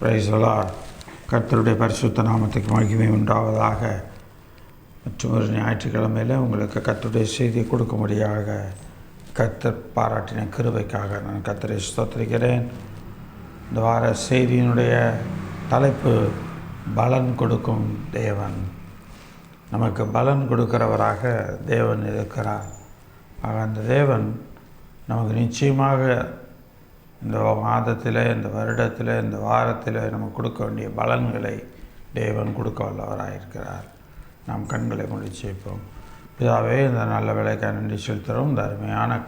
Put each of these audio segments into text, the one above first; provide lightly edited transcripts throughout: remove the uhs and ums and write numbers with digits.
Praise the Lord. கர்த்தருடைய பரிசுத்த நாமத்துக்கு மகிமை உண்டாவதாக. மற்றும் ஒரு ஞாயிற்றுக்கிழமையில் உங்களுக்கு கர்த்தருடைய செய்தியை கொடுக்கும்படியாக கர்த்தர் பாராட்டின கிருபைக்காக நான் கர்த்தரை ஸ்தோத்திரிக்கிறேன். இந்த வார செய்தியினுடைய தலைப்பு பலன் கொடுக்கும் தேவன். நமக்கு பலன் கொடுக்கிறவராக தேவன் இருக்கிறார். ஆக அந்த தேவன் நமக்கு நிச்சயமாக இந்த மாதத்தில், இந்த வருடத்தில், இந்த வாரத்தில் நமக்கு கொடுக்க வேண்டிய பலன்களை தேவன் கொடுக்க வல்லவராயிருக்கிறார். நாம் கண்களை மூடி ஜெபிப்போம். பிதாவே, இந்த நல்ல வேலைக்காக நன்றி செலுத்துகிறோம். இந்த அருமையான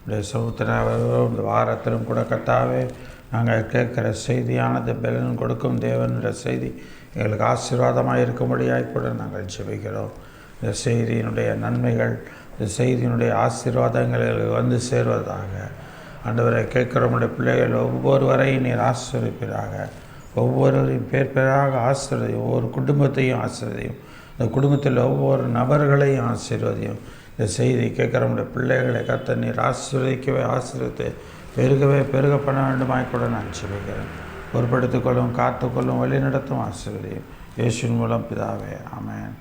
உடைய சமுத்திரம் இந்த வாரத்திலும் கூட கர்த்தாவே நாங்கள் கேட்குற செய்தியானது பலன் கொடுக்கும் தேவனுடைய செய்தி எங்களுக்கு ஆசீர்வாதமாக இருக்கும்படியாக கூட நாங்கள் ஜெபிக்கிறோம். இந்த செய்தியினுடைய நன்மைகள், இந்த செய்தியினுடைய ஆசீர்வாதங்கள் எங்களுக்கு வந்து சேர்வதாக. ஆண்டவரை கேட்குறவனுடைய பிள்ளைகள் ஒவ்வொருவரையும் நீர் ஆசீர்வதிப்பீராக. ஒவ்வொருவரையும் பேர் பேராக ஆசீர்வதியும். ஒவ்வொரு குடும்பத்தையும் ஆசீர்வதியும். இந்த குடும்பத்தில் ஒவ்வொரு நபர்களையும் ஆசீர்வதியும். இந்த செய்தி கேட்குறவனுடைய பிள்ளைகளை கர்த்தர் நீர் ஆசீர்வதித்து பெருக பண்ண வேண்டுமாய் கூட நான் ஜெபிக்கிறேன். பொறுப்படுத்திக்கொள்ளும், காத்துக்கொள்ளும், வழி நடத்தும், ஆசீர்வதியும். இயேசுவின் மூலம் பிதாவே, ஆமென்.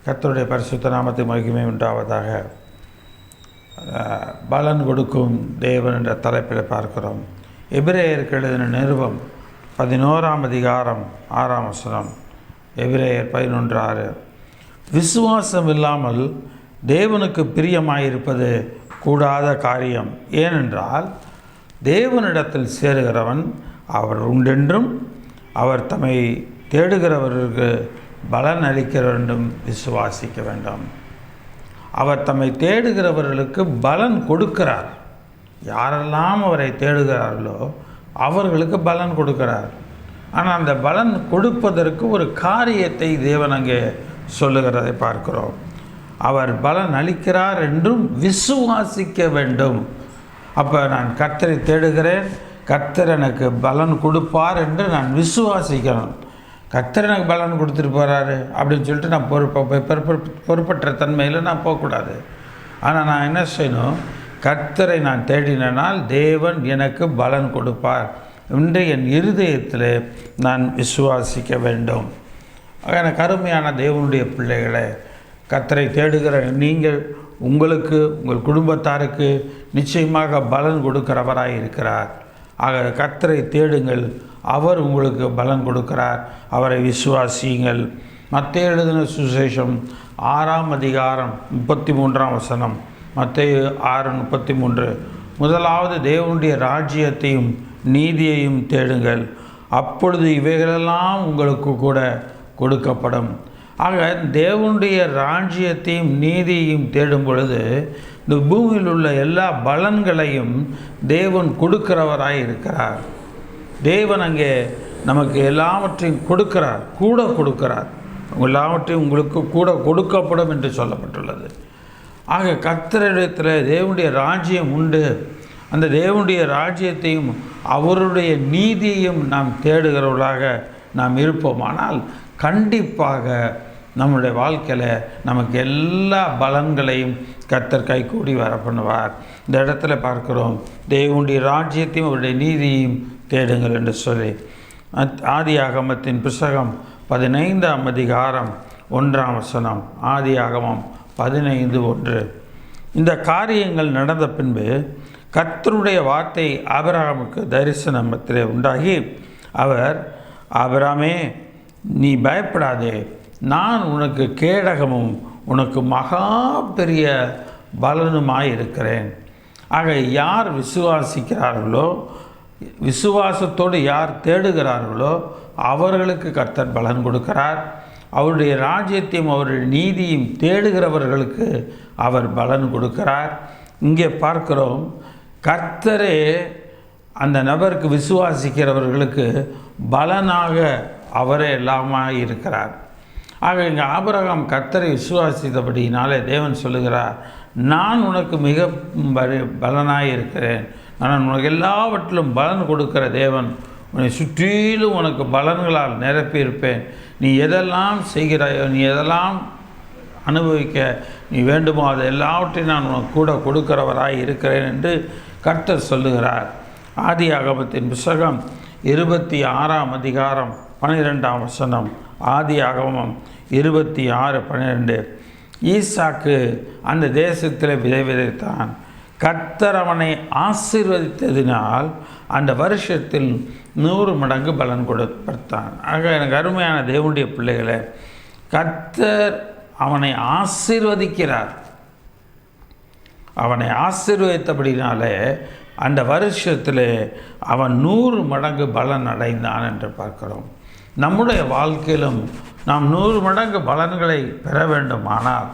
கர்த்தருடைய பரிசுத்த நாமத்துக்கு மகிமை உண்டாவதாக. பலன் கொடுக்கும் தேவன் என்ற தலைப்பில் பார்க்கிறோம். எபிரேயருக்கு எழுதின நிருபம் 11ஆம் அதிகாரம் 6ஆம் வசனம். எபிரேயர் 11:6. விசுவாசம் இல்லாமல் தேவனுக்கு பிரியமாயிருப்பது கூடாத காரியம். ஏனென்றால் தேவனிடத்தில் சேருகிறவன் அவர் உண்டென்றும் அவர் தம்மை தேடுகிறவர்களுக்கு பலன் அளிக்க வேண்டும் விசுவாசிக்க வேண்டும். அவர் தம்மை தேடுகிறவர்களுக்கு பலன் கொடுக்கிறார். யாரெல்லாம் அவரை தேடுகிறார்களோ அவர்களுக்கு பலன் கொடுக்கிறார். ஆனால் அந்த பலன் கொடுப்பதற்கு ஒரு காரியத்தை தேவன் அங்கே சொல்லுகிறதை பார்க்கிறோம். அவர் பலன் அளிக்கிறார் என்றும் விசுவாசிக்க வேண்டும். அப்போ நான் கர்த்தரை தேடுகிறேன், கர்த்தர் எனக்கு பலன் கொடுப்பார் என்று நான் விசுவாசிக்கணும். கர்த்தர் எனக்கு பலன் கொடுத்துட்டு போகிறாரு அப்படின்னு சொல்லிட்டு நான் பொறுப்பற்ற தன்மையில் நான் போகக்கூடாது. ஆனால் நான் என்ன செய்யணும்? கர்த்தரை நான் தேடினால் தேவன் எனக்கு பலன் கொடுப்பார் என்று என் இருதயத்தில் நான் விசுவாசிக்க வேண்டும். எனக்கு அருமையான தேவனுடைய பிள்ளைகளை, கர்த்தரை தேடுகிற நீங்கள், உங்களுக்கு, உங்கள் குடும்பத்தாருக்கு நிச்சயமாக பலன் கொடுக்கிறவராய் இருக்கிறார். ஆக கர்த்தரை தேடுங்கள், அவர் உங்களுக்கு பலன் கொடுக்கிறார். அவரை விசுவாசியுங்கள். மத்தேயு எழுதின சுவிசேஷம் 6ஆம் அதிகாரம் 33ஆம் வசனம். மத்தேயு 6:33. முதலாவது தேவனுடைய ராஜ்யத்தையும் நீதியையும் தேடுங்கள், அப்பொழுது இவைகளெல்லாம் உங்களுக்கு கூட கொடுக்கப்படும். ஆக தேவனுடைய ராஜ்யத்தையும் நீதியையும் தேடும் பொழுது இந்த பூமியில் உள்ள எல்லா பலன்களையும் தேவன் கொடுக்கிறவராய் இருக்கிறார். தேவன் அங்கே நமக்கு எல்லாவற்றையும் கொடுக்கிறார், கூட கொடுக்கிறார். எல்லாவற்றையும் உங்களுக்கு கூட கொடுக்கப்படும் என்று சொல்லப்பட்டுள்ளது. ஆக கர்த்தரிடத்தில் தேவனுடைய ராஜ்யம் உண்டு. அந்த தேவனுடைய ராஜ்யத்தையும் அவருடைய நீதியையும் நாம் தேடுகிறவர்களாக நாம் இருப்போமானால் கண்டிப்பாக நம்முடைய வாழ்க்கையில் நமக்கு எல்லா பலன்களையும் கர்த்தர் கைகூடி வர பண்ணுவார். இந்த இடத்துல பார்க்கிறோம், தேவனுடைய ராஜ்யத்தையும் அவருடைய நீதியையும் தேடுங்கள் என்று சொல்லி. ஆதியாகமத்தின் புஸ்தகம் 15ஆம் அதிகாரம் 1ஆம் வசனம். ஆதியாகமம் 15:1. இந்த காரியங்கள் நடந்த பின்பு கர்த்தருடைய வார்த்தை ஆபிரகாமுக்கு தரிசனத்திலே உண்டாகி, அவர், ஆபிரகாமே, நீ பயப்படாதே, நான் உனக்கு கேடகமும் உனக்கு மகா பெரிய பலனுமாய் இருக்கிறேன். ஆக யார் விசுவாசிக்கிறார்களோ, விசுவாசத்தோடு யார் தேடுகிறார்களோ அவர்களுக்கு கர்த்தர் பலன் கொடுக்கிறார். அவருடைய ராஜ்யத்தையும் அவருடைய நீதியும் தேடுகிறவர்களுக்கு அவர் பலன் கொடுக்கிறார். இங்கே பார்க்கிறோம், கர்த்தரே அந்த நபருக்கு விசுவாசிக்கிறவர்களுக்கு பலனாக அவரே எல்லாமாக இருக்கிறார். ஆக இங்கே ஆபிரகாம் கர்த்தரை விசுவாசித்தபடினாலே தேவன் சொல்லுகிறார், நான் உனக்கு மிக பலனாக இருக்கிறேன், நான் உனக்கு எல்லாவற்றிலும் பலன் கொடுக்கிற தேவன், உன்னை சுற்றிலும் உனக்கு பலன்களால் நிரப்பியிருப்பேன், நீ எதெல்லாம் செய்கிறாயோ, நீ எதெல்லாம் அனுபவிக்க நீ வேண்டுமோ அது எல்லாவற்றையும் நான் உனக்கு கூட கொடுக்கிறவராய் இருக்கிறேன் என்று கர்த்தர் சொல்லுகிறார். ஆதியாகமத்தின் புத்தகம் 26ஆம் அதிகாரம் 12ஆம் வசனம். ஆதியாகமம் 26:12. ஈசாக்கு அந்த தேசத்தில் விதை விதைத்தான். கர்த்தர் அவனை ஆசீர்வதித்ததினால் அந்த வருஷத்தில் 100 மடங்கு பலன் கொடுத்தான். ஆக எனக்கு அருமையான தேவனுடைய பிள்ளைகளை, கர்த்தர் அவனை ஆசீர்வதிக்கிறார். அவனை ஆசீர்வதித்தபடினாலே அந்த வருஷத்தில் அவன் 100 மடங்கு பலன் அடைந்தான் என்று பார்க்கிறோம். நம்முடைய வாழ்க்கையிலும் நாம் 100 மடங்கு பலன்களை பெற வேண்டுமானால்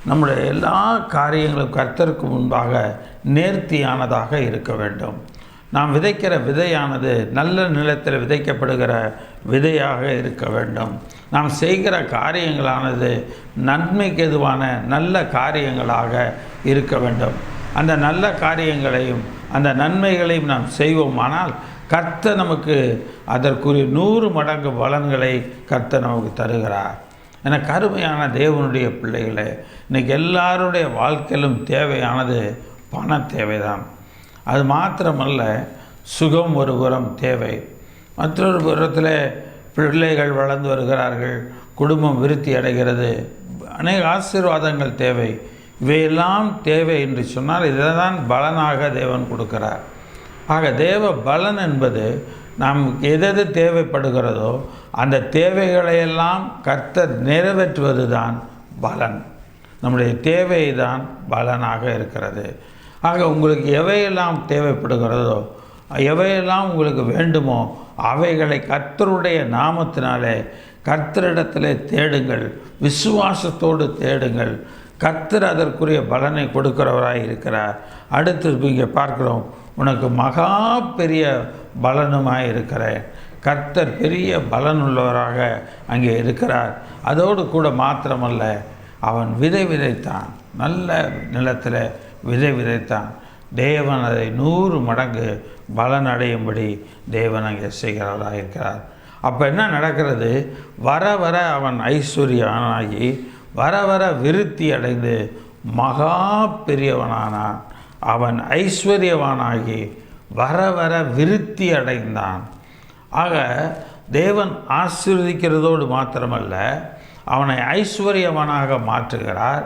நம்முடைய எல்லா காரியங்களும் கர்த்தருக்கு முன்பாக நேர்த்தியானதாக இருக்க வேண்டும். நாம் விதைக்கிற விதையானது நல்ல நிலத்தில் விதைக்கப்படுகிற விதையாக இருக்க வேண்டும். நாம் செய்கிற காரியங்களானது நன்மைக்கு எதுவான நல்ல காரியங்களாக இருக்க வேண்டும். அந்த நல்ல காரியங்களையும் அந்த நன்மைகளையும் நாம் செய்வோமானால் கர்த்தர் நமக்கு அதற்குரிய 100 மடங்கு பலன்களை கர்த்தர் நமக்கு தருகிறார். எனக்கு அருமையான தேவனுடைய பிள்ளைகளே, இன்றைக்கி எல்லாருடைய வாழ்க்கையிலும் தேவையானது பண தேவைதான். அது மாத்திரமல்ல, சுகம் ஒரு புறம் தேவை, மற்றொரு புறத்தில் பிள்ளைகள் வளர்ந்து வருகிறார்கள், குடும்பம் விருத்தி அடைகிறது, அநேக ஆசீர்வாதங்கள் தேவை. இவையெல்லாம் தேவை என்று சொன்னால் இதை தான் பலனாக தேவன் கொடுக்கிறார். ஆக தேவ பலன் என்பது நாம் எது தேவைப்படுகிறதோ அந்த தேவைகளையெல்லாம் கர்த்தர் நிறைவேற்றுவது தான் பலன். நம்முடைய தேவை தான் பலனாக இருக்கிறது. ஆக உங்களுக்கு எவையெல்லாம் தேவைப்படுகிறதோ, எவையெல்லாம் உங்களுக்கு வேண்டுமோ அவைகளை கர்த்தருடைய நாமத்தினாலே கர்த்தரிடத்திலே தேடுங்கள், விசுவாசத்தோடு தேடுங்கள். கர்த்தர் அதற்குரிய பலனை கொடுக்கிறவராய் இருக்கிறார். அடுத்து இங்கே பார்க்கிறோம், உனக்கு மகா பெரிய பலனுமாய் இருக்கிறேன். கர்த்தர் பெரிய பலன் உள்ளவராக அங்கே இருக்கிறார். அதோடு கூட மாத்திரமல்ல, அவன் விதை விதைத்தான், நல்ல நிலத்தில் விதை விதைத்தான். தேவன் அதை 100 மடங்கு பலன் அடையும்படி தேவன் அங்கே செய்கிறவராக இருக்கிறார். அப்போ என்ன நடக்கிறது? வர வர அவன் ஐஸ்வர்யவானாகி வர வர விருத்தி அடைந்து மகா பெரியவனானான். அவன் ஐஸ்வர்யவானாகி வர வர விருத்தி அடைந்தான். ஆக தேவன் ஆசீர்வதிக்கிறதோடு மாத்திரமல்ல, அவனை ஐஸ்வர்யவானாக மாற்றுகிறார்.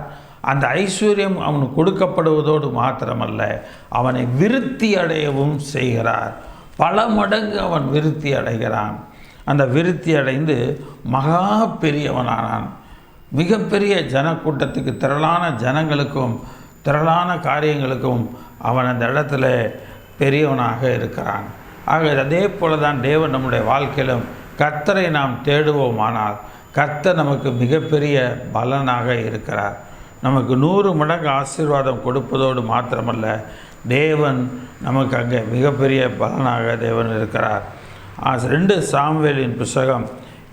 அந்த ஐஸ்வர்யம் அவனுக்கு கொடுக்கப்படுவதோடு மாத்திரமல்ல, அவனை விருத்தி அடையவும் செய்கிறார். பல மடங்கு அவன் விருத்தி அடைகிறான். அந்த விருத்தி அடைந்து மகா பெரியவனானான். மிகப்பெரிய ஜனக்கூட்டத்துக்கு, திரளான ஜனங்களுக்கும் திரளான காரியங்களுக்கும் அவன் அந்த இடத்துல பெரியவனாக இருக்கிறான். ஆக அதே போல தான் தேவன் நம்முடைய வாழ்க்கையிலும் கர்த்தரை நாம் தேடுவோமானால் கர்த்தர் நமக்கு மிகப்பெரிய பலனாக இருக்கிறார். நமக்கு 100 மடங்கு ஆசீர்வாதம் கொடுப்பதோடு மாத்திரமல்ல, தேவன் நமக்கு அங்கே மிகப்பெரிய பலனாக தேவன் இருக்கிறார். 2 சாமுவேலின் புத்தகம்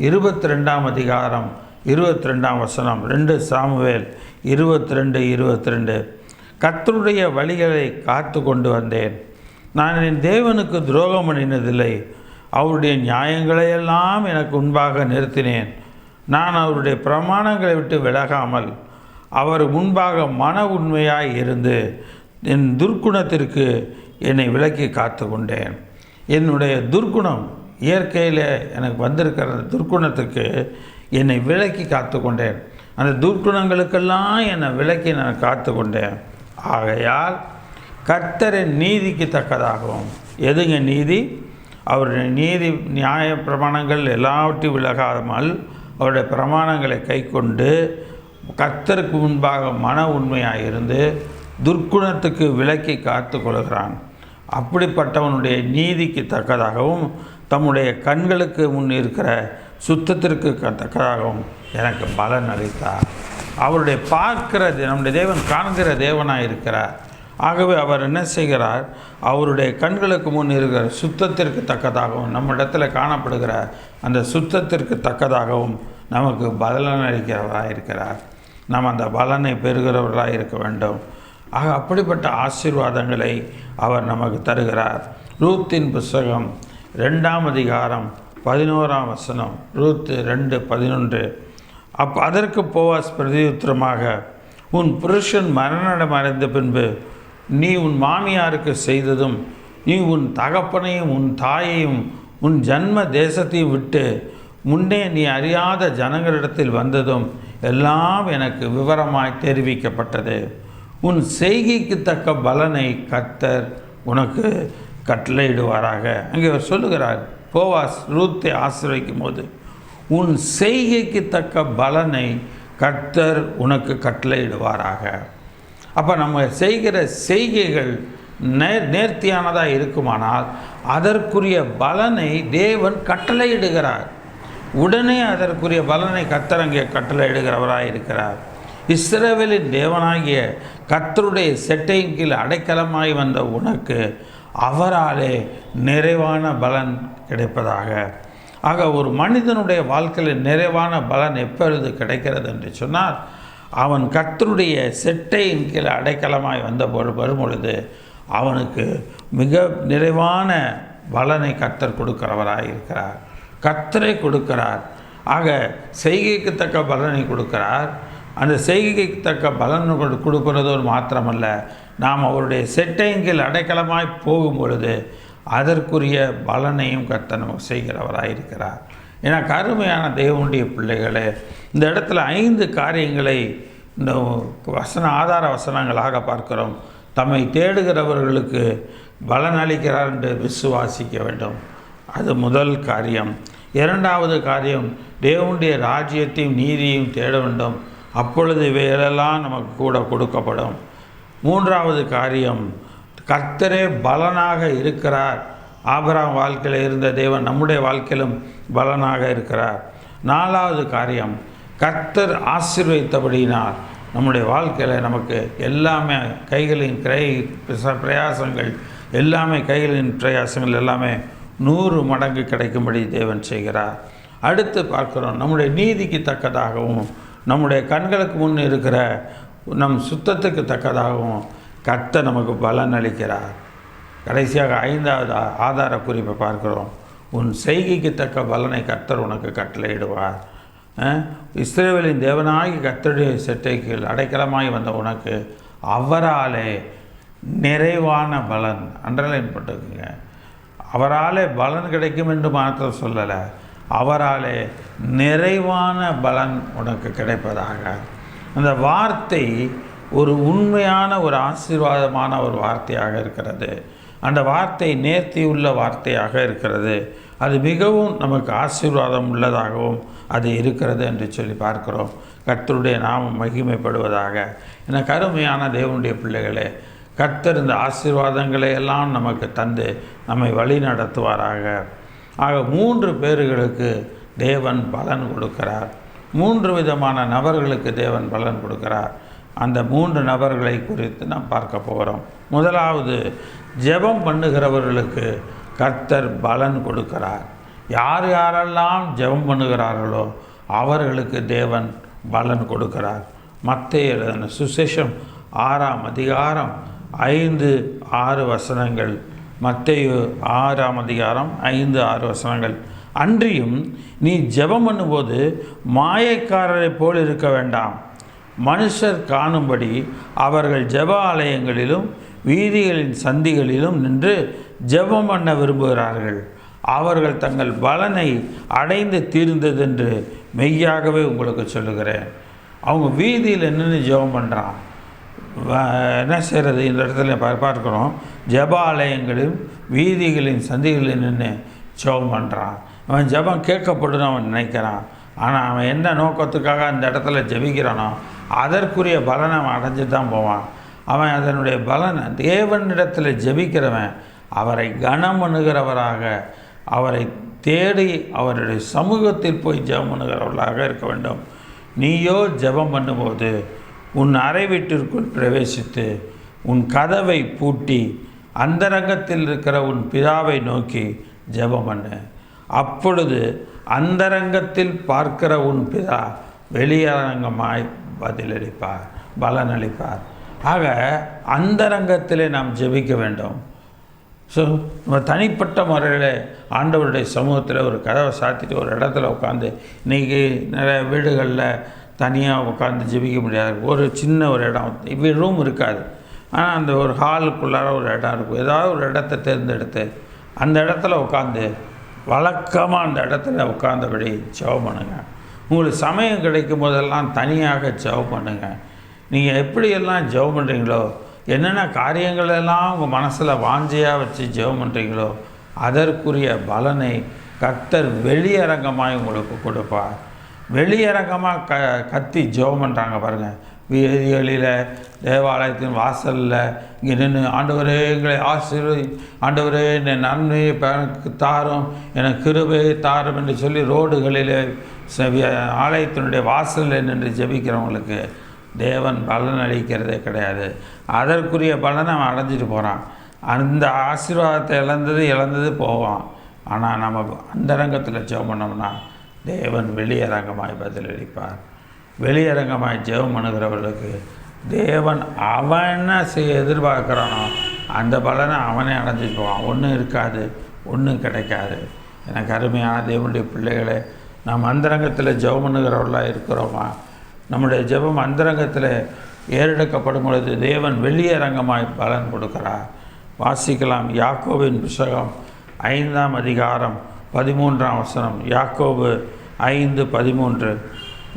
22ஆம் அதிகாரம் 22ஆம் வசனம். 2 சாமுவேல் 22:22. கர்த்தருடைய வழிகளை காத்து கொண்டு வந்தேன், நான் என் தேவனுக்கு துரோகம் பண்ணினதில்லை, அவருடைய நியாயங்களையெல்லாம் எனக்கு முன்பாக நிறுத்தினேன். நான் அவருடைய பிரமாணங்களை விட்டு விலகாமல் அவர் முன்பாக மன உண்மையாய் இருந்து என் துர்க்குணத்திற்கு என்னை விலக்கி காத்து கொண்டேன். என்னுடைய துர்க்குணம், இயற்கையில் எனக்கு வந்திருக்கிற துர்க்குணத்துக்கு என்னை விலக்கி காத்து கொண்டேன். அந்த துர்க்குணங்களுக்கெல்லாம் என்னை விலக்கி நான் காத்து கொண்டேன். ஆகையால் கர்த்தரின் நீதிக்கு தக்கதாகவும், எதுங்க நீதி? அவருடைய நீதி நியாய பிரமாணங்கள் எல்லாவற்றையும் விலகாமல் அவருடைய பிரமாணங்களை கை கொண்டு கர்த்தருக்கு முன்பாக மன உண்மையாக இருந்து துர்க்குணத்துக்கு விலக்கி காத்து கொள்கிறான். அப்படிப்பட்டவனுடைய நீதிக்கு தக்கதாகவும் தம்முடைய கண்களுக்கு முன் இருக்கிற சுத்தத்திற்கு தக்கதாகவும் எனக்கு பலன் அளித்தார். அவருடைய பார்க்கிற நம்முடைய தேவன் காண்கிற தேவனாக இருக்கிறார். ஆகவே அவர் என்ன செய்கிறார்? அவருடைய கண்களுக்கு முன் இருக்கிற சுத்தத்திற்கு தக்கதாகவும், நம்மிடத்தில் காணப்படுகிற அந்த சுத்தத்திற்கு தக்கதாகவும் நமக்கு பலனளிக்கிறவராக இருக்கிறார். நாம் அந்த பலனை பெறுகிறவர்களாக இருக்க வேண்டும். ஆக அப்படிப்பட்ட ஆசீர்வாதங்களை அவர் நமக்கு தருகிறார். ரூத்தின் புஸ்தகம் 2ஆம் அதிகாரம் 11ஆம் வசனம். ரூத் 2:11. அதற்கு போவாஸ் பிரதியுத்தரமாக, உன் புருஷன் மரணம் அடைந்த பின்பு நீ உன் மாமியாருக்கு செய்ததும், நீ உன் தகப்பனையும் உன் தாயையும் உன் ஜன்ம தேசத்தையும் விட்டு முன்னே நீ அறியாத ஜனங்களிடத்தில் வந்ததும் எல்லாம் எனக்கு விவரமாய் தெரிவிக்கப்பட்டது. உன் செய்கைக்கு தக்க பலனை கர்த்தர் உனக்கு கட்டளையிடுவாராக. அங்கே அவர் சொல்லுகிறார், போவாஸ் ரூத்தை ஆசீர்வதிக்கும் போது, உன் செய்கைக்கு தக்க பலனை கர்த்தர் உனக்கு கட்டளையிடுவாராக. அப்போ நம்ம செய்கிற செய்கைகள் நேர்த்தியானதாக இருக்குமானால் அதற்குரிய பலனை தேவன் கட்டளையிடுகிறார். உடனே அதற்குரிய பலனை கர்த்தர் அங்கே கட்டளையிடுகிறவராக இருக்கிறார். இஸ்ரவேலின் தேவனாகிய கர்த்தருடைய செட்டையின் கீழ் அடைக்கலமாய் வந்த உனக்கு அவராலே நிறைவான பலன் கிடைப்பதாக. ஆக ஒரு மனிதனுடைய வாழ்க்கையில் நிறைவான பலன் எப்பொழுது கிடைக்கிறது என்று சொன்னால், அவன் கர்த்தருடைய செட்டையின் கீழ் அடைக்கலமாய் வரும்பொழுது அவனுக்கு மிக நிறைவான பலனை கர்த்தர் கொடுக்கிறவராக இருக்கிறார். கர்த்தரை கொடுக்கிறார். ஆக செய்கைக்கு தக்க பலனை கொடுக்கிறார். அந்த செய்கைக்கு தக்க பலன் கொடுக்கிறதோடு மாத்திரமல்ல, நாம் அவருடைய செட்டையின் கீழ் அடைக்கலமாய் போகும் பொழுது அதற்குரிய பலனையும் கர்த்தர் நமக்கு செய்கிறவராக இருக்கிறார். ஏன்னா கருமையான தேவனுடைய பிள்ளைகளே, இந்த இடத்துல 5 காரியங்களை இந்த ஆதார வசனங்களாக பார்க்கிறோம். தம்மை தேடுகிறவர்களுக்கு பலன் அளிக்கிறார் என்று விசுவாசிக்க வேண்டும். அது முதல் காரியம். 2வது காரியம், தேவனுடைய ராஜ்யத்தையும் நீதியையும் தேட வேண்டும். அப்பொழுது இவைகளெல்லாம் நமக்கு கூட கொடுக்கப்படும். 3வது காரியம், கர்த்தரே பலனாக இருக்கிறார். ஆபிரகாம் வாழ்க்கையில் இருந்த தேவன் நம்முடைய வாழ்க்கையிலும் பலனாக இருக்கிறார். 4வது காரியம், கர்த்தர் ஆசீர்வதித்தபடியினால் நம்முடைய வாழ்க்கையில் நமக்கு எல்லாமே கைகளின் பிரயாசங்கள் எல்லாமே கைகளின் பிரயாசங்கள் எல்லாமே 100 மடங்கு கிடைக்கும்படி தேவன் செய்கிறார். அடுத்து பார்க்கிறோம், நம்முடைய நீதிக்கு தக்கதாகவும் நம்முடைய கண்களுக்கு முன் இருக்கிற நம் சுத்தத்துக்கு தக்கதாகவும் கர்த்தர் நமக்கு பலன் அளிக்கிறார். கடைசியாக 5வது ஆதார குறிப்பை பார்க்கிறோம், உன் செய்கைக்கு தக்க பலனை கர்த்தர் உனக்கு கட்டளையிடுவார். இஸ்ரவேலின் தேவனாகி கர்த்தருடைய செட்டைக்கு அடைக்கலமாய் வந்த உனக்கு அவராலே நிறைவான பலன், அண்டர்லைன் போட்டுக்குங்க, அவராலே பலன் கிடைக்கும் என்று மாத்திரம் சொல்லலை, அவராலே நிறைவான பலன் உனக்கு கிடைப்பதாக. அந்த வார்த்தை ஒரு உண்மையான ஒரு ஆசீர்வாதமான ஒரு வார்த்தையாக இருக்கிறது. அந்த வார்த்தை நேர்த்தியுள்ள வார்த்தையாக இருக்கிறது. அது மிகவும் நமக்கு ஆசீர்வாதம் உள்ளதாகவும் அது இருக்கிறது என்று சொல்லி பார்க்கிறோம். கர்த்தருடைய நாமம் மகிமைப்படுவதாக. என கருமையான தேவனுடைய பிள்ளைகளே, கர்த்தர் இந்த ஆசீர்வாதங்களை எல்லாம் நமக்கு தந்து நம்மை வழி நடத்துவாராக. ஆக 3 பேர்களுக்கு தேவன் பலன் கொடுக்கிறார். 3 விதமான நபர்களுக்கு தேவன் பலன் கொடுக்கிறார். அந்த 3 நபர்களை குறித்து நாம் பார்க்க போகிறோம். முதலாவது, ஜெபம் பண்ணுகிறவர்களுக்கு கர்த்தர் பலன் கொடுக்கிறார். யாரெல்லாம் ஜெபம் பண்ணுகிறார்களோ அவர்களுக்கு தேவன் பலன் கொடுக்கிறார். மத்தேயு எழுதின சுசேஷம் 6ஆம் அதிகாரம் 5-6 வசனங்கள். மத்தேயு 6ஆம் அதிகாரம் 5-6 வசனங்கள். அன்றியும் நீ ஜெபம் பண்ணும்போது மாயக்காரரை போல் இருக்க வேண்டாம். மனுஷர் காணும்படி அவர்கள் ஜெப ஆலயங்களிலும் வீதிகளின் சந்திகளிலும் நின்று ஜெபம் பண்ண விரும்புகிறார்கள். அவர்கள் தங்கள் பலனை அடைந்து தீர்ந்ததென்று மெய்யாகவே உங்களுக்கு சொல்லுகிறேன். அவங்க வீதியில் நின்று ஜெபம் பண்ணுறான். என்ன செய்கிறது? இந்த இடத்துல பார்க்குறோம், ஜெப ஆலயங்களிலும் வீதிகளின் சந்திகளில் நின்று ஜெபம் பண்ணுறான். அவன் ஜெபம் கேட்கப்படுன்னு அவன் நினைக்கிறான். ஆனால் அவன் என்ன நோக்கத்துக்காக அந்த இடத்துல ஜெபிக்கிறானோ அதற்குரிய பலனை அவன் அடைஞ்சு தான் போவான். அவன் அதனுடைய பலனை தேவனிடத்தில் ஜெபிக்கிறவன் அவரை கனம் பண்ணுகிறவராக, அவரை தேடி அவருடைய சமூகத்தில் போய் ஜெபம் பண்ணுகிறவர்களாக இருக்க வேண்டும். நீயோ ஜெபம் பண்ணும்போது உன் அறை வீட்டிற்குள் பிரவேசித்து உன் கதவை பூட்டி அந்தரங்கத்தில் இருக்கிற உன் பிதாவை நோக்கி ஜெபம் பண்ணு. அப்பொழுது அந்தரங்கத்தில் பார்க்கிற உன் பிதா வெளியரங்கமாய் பதிலளிப்பார், பலனளிப்பார். ஆக அந்தரங்கத்திலே நாம் ஜெபிக்க வேண்டும். ஸோ நம்ம தனிப்பட்ட முறையில் ஆண்டவருடைய சமூகத்தில் ஒரு கதவை சாத்திட்டு ஒரு இடத்துல உட்காந்து, இன்றைக்கி நிறைய வீடுகளில் தனியாக உட்காந்து ஜெபிக்க முடியாது. ஒரு சின்ன ஒரு இடம், ரூம் இருக்காது, ஆனால் அந்த ஒரு ஹாலுக்குள்ளார ஒரு இடம் இருக்கும். ஏதாவது ஒரு இடத்த தேர்ந்தெடுத்து அந்த இடத்துல உட்காந்து வழக்கமாக அந்த இடத்துல உட்காந்தபடி ஜெபம் பண்ணுங்கள். உங்களுக்கு சமயம் கிடைக்கும் போதெல்லாம் தனியாக ஜெபம் பண்ணுங்கள். நீங்கள் எப்படியெல்லாம் ஜெபம் பண்ணுறீங்களோ, என்னென்ன காரியங்களெல்லாம் உங்கள் மனசில் வாஞ்சையாக வச்சு ஜெபம் பண்ணுறீங்களோ, அதற்குரிய பலனை கர்த்தர் வெளியரங்கமாக உங்களுக்கு கொடுப்பார். வெளியரங்கமாக கத்தி ஜெபம் பண்ணுறாங்க பாருங்கள். வீதிகளில், தேவாலயத்தின் வாசலில் இங்கே நின்று, ஆண்டவரே எங்களை ஆசீர்வதி, ஆண்டவரே என்னை நன்மையை எனக்கு தாரும், எனக்கு கிருபையை தாரும் என்று சொல்லி ரோடுகளில், ஆலயத்தினுடைய வாசலில் நின்று ஜெபிக்கிறவங்களுக்கு தேவன் பலன் அளிக்கிறதே கிடையாது. அதற்குரிய பலனை அவன் அடைஞ்சிட்டு போகிறான். அந்த ஆசீர்வாதத்தை இழந்தது போவான். ஆனால் நம்ம அந்தரங்கத்தில் ஜெபம் பண்ணோம்னா தேவன் வெளியரங்கமாய் பதிலளிப்பார். வெளியரங்கமாய் ஜெபம் பண்ணுகிறவர்களுக்கு தேவன் அவன் என்ன எதிர்பார்க்குறானோ அந்த பலனை அவனே அடைஞ்சிட்டு போவான். ஒன்றும் இருக்காது, ஒன்றும் கிடைக்காது. எனக்கு அருமையான தேவனுடைய பிள்ளைகளே, நாம் அந்தரங்கத்தில் ஜெபம் பண்ணுகிறவர்களாக இருக்கிறோமா? நம்முடைய ஜெபம் அந்தரங்கத்தில் ஏறெடுக்கப்படும் பொழுது தேவன் வெளியரங்கமாய் பலன் கொடுக்கிறார். வாசிக்கலாம். யாக்கோபின் புத்தகம் 5ஆம் அதிகாரம் 13ஆம் வசனம். யாக்கோபு 5:13.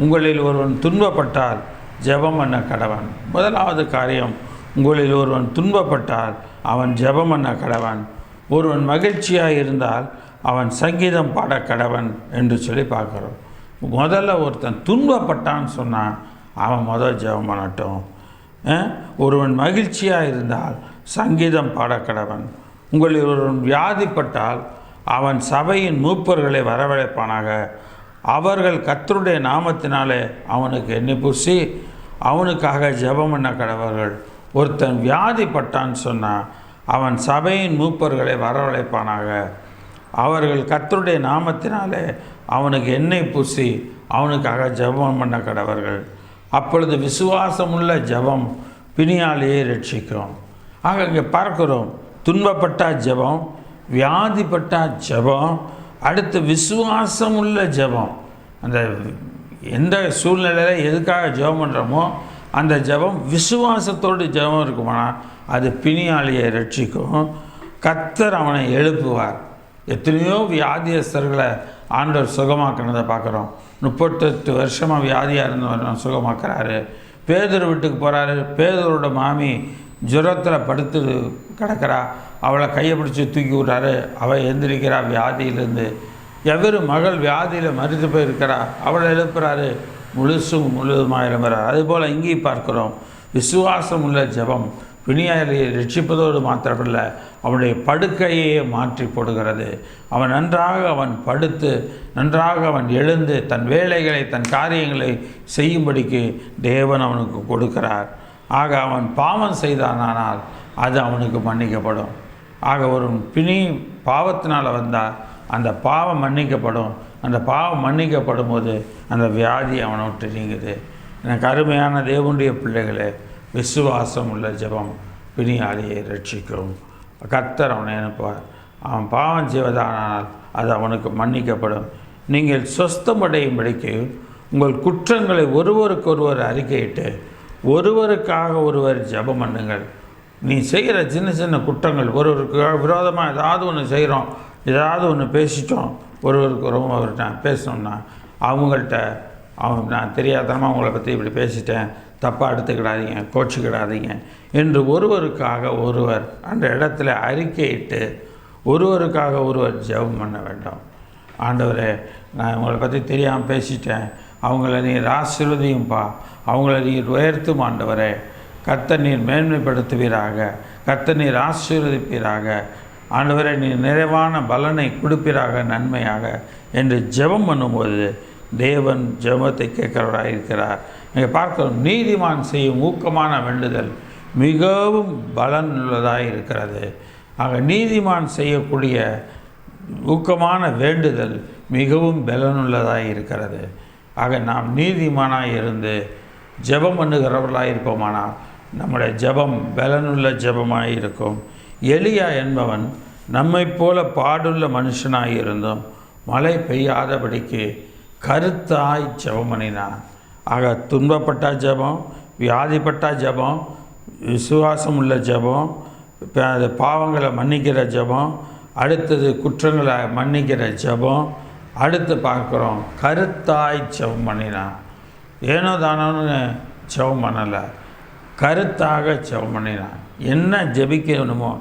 உங்களில் ஒருவன் துன்பப்பட்டால் ஜெபம் பண்ண கடவன். முதலாவது காரியம், உங்களில் ஒருவன் துன்பப்பட்டால் அவன் ஜெபம் பண்ண கடவன். ஒருவன் மகிழ்ச்சியாக இருந்தால் அவன் சங்கீதம் பாட கடவன் என்று சொல்லி பார்க்குறோம். முதல்ல ஒருத்தன் துன்பப்பட்டான்னு சொன்னான், அவன் ஜெபம் பண்ணட்டும். ஒருவன் மகிழ்ச்சியாக இருந்தால் சங்கீதம் பாட கடவன். உங்களில் ஒருவன் வியாதிப்பட்டால் அவன் சபையின் மூப்பர்களை வரவழைப்பானாக. அவர்கள் கர்த்தருடைய நாமத்தினாலே அவனுக்கு எண்ணெய் பூசி அவனுக்காக ஜெபம் பண்ண கடவர்கள். ஒருத்தன் வியாதிப்பட்டான்னு சொன்னான், அவன் சபையின் மூப்பர்களை வரவழைப்பானாக. அவர்கள் கர்த்தருடைய நாமத்தினாலே அவனுக்கு எண்ணெய் பூசி அவனுக்காக ஜெபம் பண்ண கடவர்கள். அப்பொழுது விசுவாசமுள்ள ஜெபம் பிணியாளியை ரட்சிக்கும். ஆக இங்கே பார்க்கிறோம், துன்பப்பட்டா ஜெபம், வியாதிப்பட்டா ஜெபம், அடுத்து விசுவாசமுள்ள ஜெபம். அந்த எந்த சூழ்நிலையில் எதுக்காக ஜெபம் பண்ணுறோமோ அந்த ஜெபம் விசுவாசத்தோடு ஜெபம் இருக்குமானா அது பிணியாளியை ரட்சிக்கும். கர்த்தர் அவனை எழுப்புவார். எத்தனையோ வியாதியஸ்தர்களை ஆண்டவர் சுகமாக்கினதை பார்க்குறோம். 38 வருஷமாக வியாதியாக இருந்தவர் சுகமாக்குறாரு. பேதுரு வீட்டுக்கு போகிறாரு. பேதுரோட மாமி ஜுரத்தில் படுத்து கிடக்கிறா. அவளை கையை பிடிச்சி தூக்கி விட்றாரு. அவள் எந்திரிக்கிறா வியாதியிலேருந்து. எவரு மகள் வியாதியில் மறித்து போயிருக்கிறா, அவளை எழுப்புறாரு. முழுதுமாக எழுப்புறார். அதுபோல் இங்கேயும் பார்க்குறோம், விசுவாசம் உள்ள ஜெபம் பிணியாளியை ரட்சிப்பதோடு மாத்திரமல்ல, அவனுடைய படுக்கையே மாற்றி போடுகிறது. அவன் படுத்து நன்றாக அவன் எழுந்து தன் வேலைகளை, தன் காரியங்களை செய்யும்படிக்கு தேவன் அவனுக்கு கொடுக்கிறார். ஆக அவன் பாவம் செய்தானால் அது அவனுக்கு மன்னிக்கப்படும். ஆக ஒரு பிணி பாவத்தினால் வந்தால் அந்த பாவம் மன்னிக்கப்படும். அந்த பாவம் மன்னிக்கப்படும் போது அந்த வியாதி அவனை விட்டு நீங்குது. எனக்கு அருமையான தேவனுடைய பிள்ளைகளே, விசுவாசம் உள்ள ஜெபம் பிணியாளியை ரட்சிக்கும். கர்த்தர் அவனை அனுப்புவார். அவன் பாவம் செய்வதானால் அது அவனுக்கு மன்னிக்கப்படும். நீங்கள் சொஸ்தமடையும்படிக்கு உங்கள் குற்றங்களை ஒருவருக்கொருவர் அறிக்கையிட்டு ஒருவருக்காக ஒருவர் ஜெபம் பண்ணுங்கள். நீ செய்கிற சின்ன சின்ன குற்றங்கள், ஒருவருக்கு விரோதமாக ஏதாவது ஒன்று செய்கிறோம், ஏதாவது ஒன்று பேசிட்டோம், ஒருவருக்கு ரொம்ப பேசணும்னா அவங்கள்ட்ட நான் தெரியாதனமாக உங்களை பற்றி இப்படி பேசிட்டேன், தப்பாக எடுத்துக்கிடாதீங்க, கோச்சிக்கிடாதீங்க என்று ஒருவருக்காக ஒருவர் அந்த இடத்துல அறிக்கையிட்டு ஒருவருக்காக ஒருவர் ஜெபம் பண்ண வேண்டும். ஆண்டவரே, நான் உங்களை பற்றி தெரியாமல் பேசிட்டேன், அவங்கள நீர் ஆசீர்வதியும்பா, அவங்கள நீர் உயர்த்தும் ஆண்டவரே, கர்த்தர் நீர் மேன்மைப்படுத்துவீராக, கர்த்தர் நீர் ஆசீர்வதிப்பீராக, ஆண்டவரே நீர் நிறைவான பலனை கொடுப்பீராக, நன்மையாக என்று ஜெபம் பண்ணும்போது தேவன் ஜெபத்தை கேட்கிறவராக இருக்கிறார். நீங்கள் பார்க்கிறோம், நீதிமான் செய்யும் ஊக்கமான வேண்டுதல் மிகவும் பலனுள்ளதாக இருக்கிறது. ஆக நீதிமான் செய்யக்கூடிய ஊக்கமான வேண்டுதல் மிகவும் பலனுள்ளதாக இருக்கிறது. ஆக நாம் நீதிமானாக இருந்து ஜெபம் பண்ணுகிறவர்களாக இருப்போமானால் நம்முடைய ஜெபம் பலனுள்ள ஜெபமாக இருக்கும். எலியா என்பவன் நம்மை போல பாடுள்ள மனுஷனாக இருந்தும் மழை பெய்யாதபடிக்கு கருத்தாய் ஜெபம் பண்ணினான். ஆக துன்பப்பட்ட ஜெபம், வியாதிப்பட்ட ஜெபம், விசுவாசம் உள்ள ஜெபம், பாவங்களை மன்னிக்கிற ஜெபம், அடுத்தது குற்றங்களை மன்னிக்கிற ஜெபம், அடுத்து பார்க்குறோம் கருத்தாய் ஜெபம் பண்ணினான். ஏனோ தானோன்னு ஜெபம் பண்ணலை, கருத்தாக ஜெபம் பண்ணினான். என்ன ஜெபிக்கணுமோ,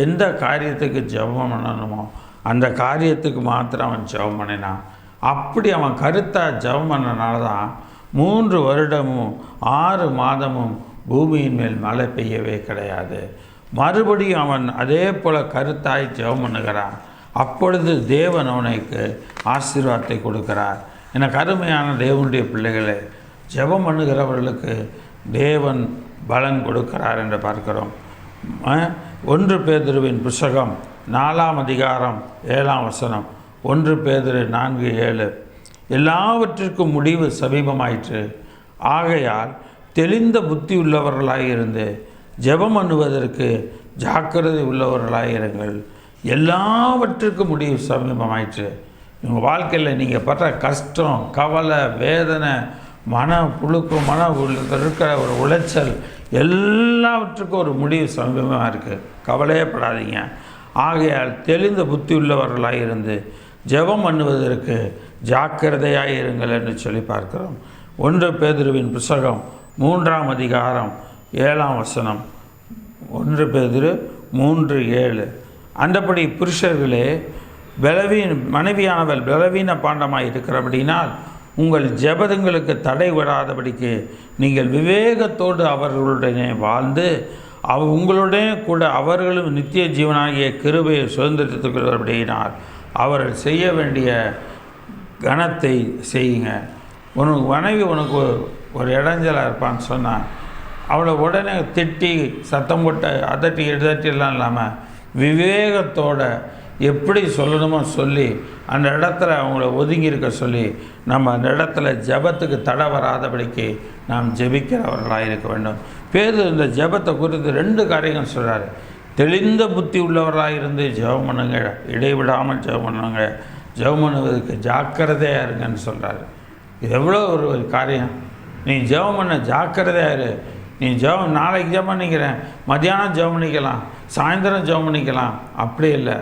எந்த காரியத்துக்கு ஜெபம் பண்ணணுமோ அந்த காரியத்துக்கு மாத்திரம் அவன் ஜெபம் பண்ணினான். அப்படி அவன் கருத்தாக ஜெபம் பண்ணனால தான் 3 வருடமும் 6 மாதமும் பூமியின் மேல் மழை பெய்யவே கிடையாது. மறுபடியும் அவன் அதே போல் கருத்தாய் ஜெபம் பண்ணுகிறான். அப்பொழுது தேவன் அவனுக்கு ஆசீர்வாதத்தை கொடுக்கிறார். எனக்கு அருமையான தேவனுடைய பிள்ளைகளே, ஜெபம் பண்ணுகிறவர்களுக்கு தேவன் பலன் கொடுக்கிறார் என்று பார்க்கிறோம். 1 பேதுருவின் புஸ்தகம் 4ஆம் அதிகாரம் 7ஆம் வசனம். 1 பேதுரு 4:7. எல்லாவற்றிற்கும் முடிவு சமீபமாயிற்று. ஆகையால் தெளிந்த புத்தி உள்ளவர்களாக இருந்து ஜெபம் பண்ணுவதற்கு ஜாக்கிரதை உள்ளவர்களாக இருங்கள். எல்லாவற்றுக்கும் முடிவு சமீபமாயிற்று. உங்கள் வாழ்க்கையில் நீங்கள் படுற கஷ்டம், கவலை, வேதனை, மன புழுக்கம், இருக்கிற ஒரு உளைச்சல், எல்லாவற்றுக்கும் ஒரு முடிவு சமீபமாக இருக்குது. கவலையப்படாதீங்க. ஆகையால் தெளிந்த புத்தி உள்ளவர்களாக இருந்து ஜெபம் பண்ணுவதற்கு ஜாக்கிரதையாக இருங்கள் என்று சொல்லி பார்க்கிறோம். 1 பேதுருவின் புஸ்தகம் 3ஆம் அதிகாரம் 7ஆம் வசனம். 1 பேதுரு 3:7. அந்தபடி புருஷர்களே, மனைவியானவள் பலவீன பாண்டமாக இருக்கிறபடினால் உங்கள் ஜெபங்களுக்கு தடை விடாதபடிக்கு நீங்கள் விவேகத்தோடு அவர்களுடனே வாழ்ந்து உங்களுடைய கூட அவர்களும் நித்திய ஜீவனாகிய கிருபையை சுதந்திரத்துக் கொள்வதற்கானால் அவர்கள் செய்ய வேண்டிய கணத்தை செய்யுங்க. உனக்கு மனைவி உனக்கு ஒரு இடைஞ்சலாக இருப்பான்னு சொன்னால் அவளை உடனே திட்டி சத்தம் போட்டு அதட்டிலாம் இல்லாமல் விவேகத்தோட எப்படி சொல்லணுமோ சொல்லி அந்த இடத்துல அவங்கள ஒதுங்கி இருக்க சொல்லி நம்ம அந்த இடத்துல ஜெபத்துக்கு தடை வராதபடிக்கு நாம் ஜெபிக்கிறவர்களாக இருக்க வேண்டும். பேதுரு இந்த ஜெபத்தை குறித்து 2 காரியங்கள் சொல்கிறாரு. தெளிந்த புத்தி உள்ளவர்களாக இருந்து ஜெபம் பண்ணுங்க, இடைவிடாமல் ஜெபம் பண்ணுங்க, ஜெபம் பண்ணுவதற்கு ஜாக்கிரதையாக இருங்கன்னு சொல்கிறாரு. இது எவ்வளோ ஒரு காரியம். நீ ஜெபம் பண்ண ஜாக்கிரதையாக இரு. நீ ஜெபம் நாளைக்கு ஜெபம் பண்ணிக்கிறேன், மத்தியானம் ஜெபம் பண்ணிக்கலாம், சாயந்தரம் ஜெபம் பண்ணிக்கலாம், அப்படி இல்லை.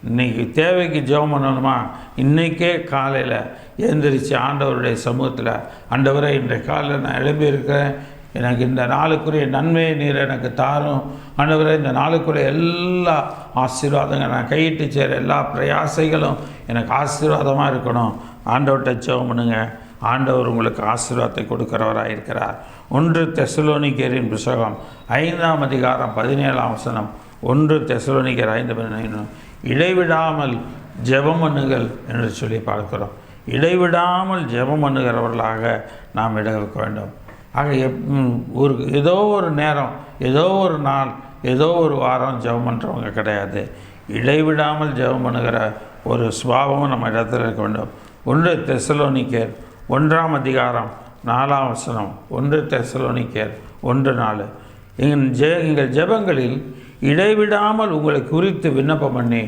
இன்றைக்கி தேவைக்கு ஜெபம் பண்ணணுமா, இன்றைக்கே காலையில் எழுந்திரிச்சு ஆண்டவருடைய சமூகத்தில், ஆண்டவரை இன்றைய காலையில் நான் எழும்பியிருக்கிறேன், எனக்கு இந்த நாளுக்குரிய நன்மையை நீர் எனக்கு தாரும், ஆண்டவரை இந்த நாளுக்குரிய எல்லா ஆசீர்வாதங்கள் நான் கையிட்டு சேர எல்லா பிரயாசைகளும் எனக்கு ஆசீர்வாதமாக இருக்கணும். ஆண்டவர்கிட்ட ஜெபம் பண்ணுங்க. ஆண்டவர் உங்களுக்கு ஆசீர்வாதத்தை கொடுக்கிறவராக இருக்கிறார். 1 தெசலோனிக்கேரின் புஸ்தகம் 5ஆம் அதிகாரம் 17ஆம் வசனம். 1 தெசலோனிக்கேர் 5:17. இடைவிடாமல் ஜெபம் பண்ணுங்கள் என்று சொல்லி பார்க்கிறோம். இடைவிடாமல் ஜெபம் பண்ணுகிறவர்களாக நாம் இருக்க வேண்டும். ஆக ஏதோ ஒரு நேரம், ஏதோ ஒரு நாள், ஏதோ ஒரு வாரம் ஜெபம் பண்ணுறவங்க கிடையாது. இடைவிடாமல் ஜெபம் பண்ணுகிற ஒரு சுபாவமும் நம்ம இடத்துல இருக்க வேண்டும். 1 தெசலோனிக்கேர் 1ஆம் அதிகாரம் 4ஆம் வசனம். 1 தெசலோனிக்கேர் 1:4. எங்கள் ஜெபங்களில் இடைவிடாமல் உங்களை குறித்து விண்ணப்பம் பண்ணி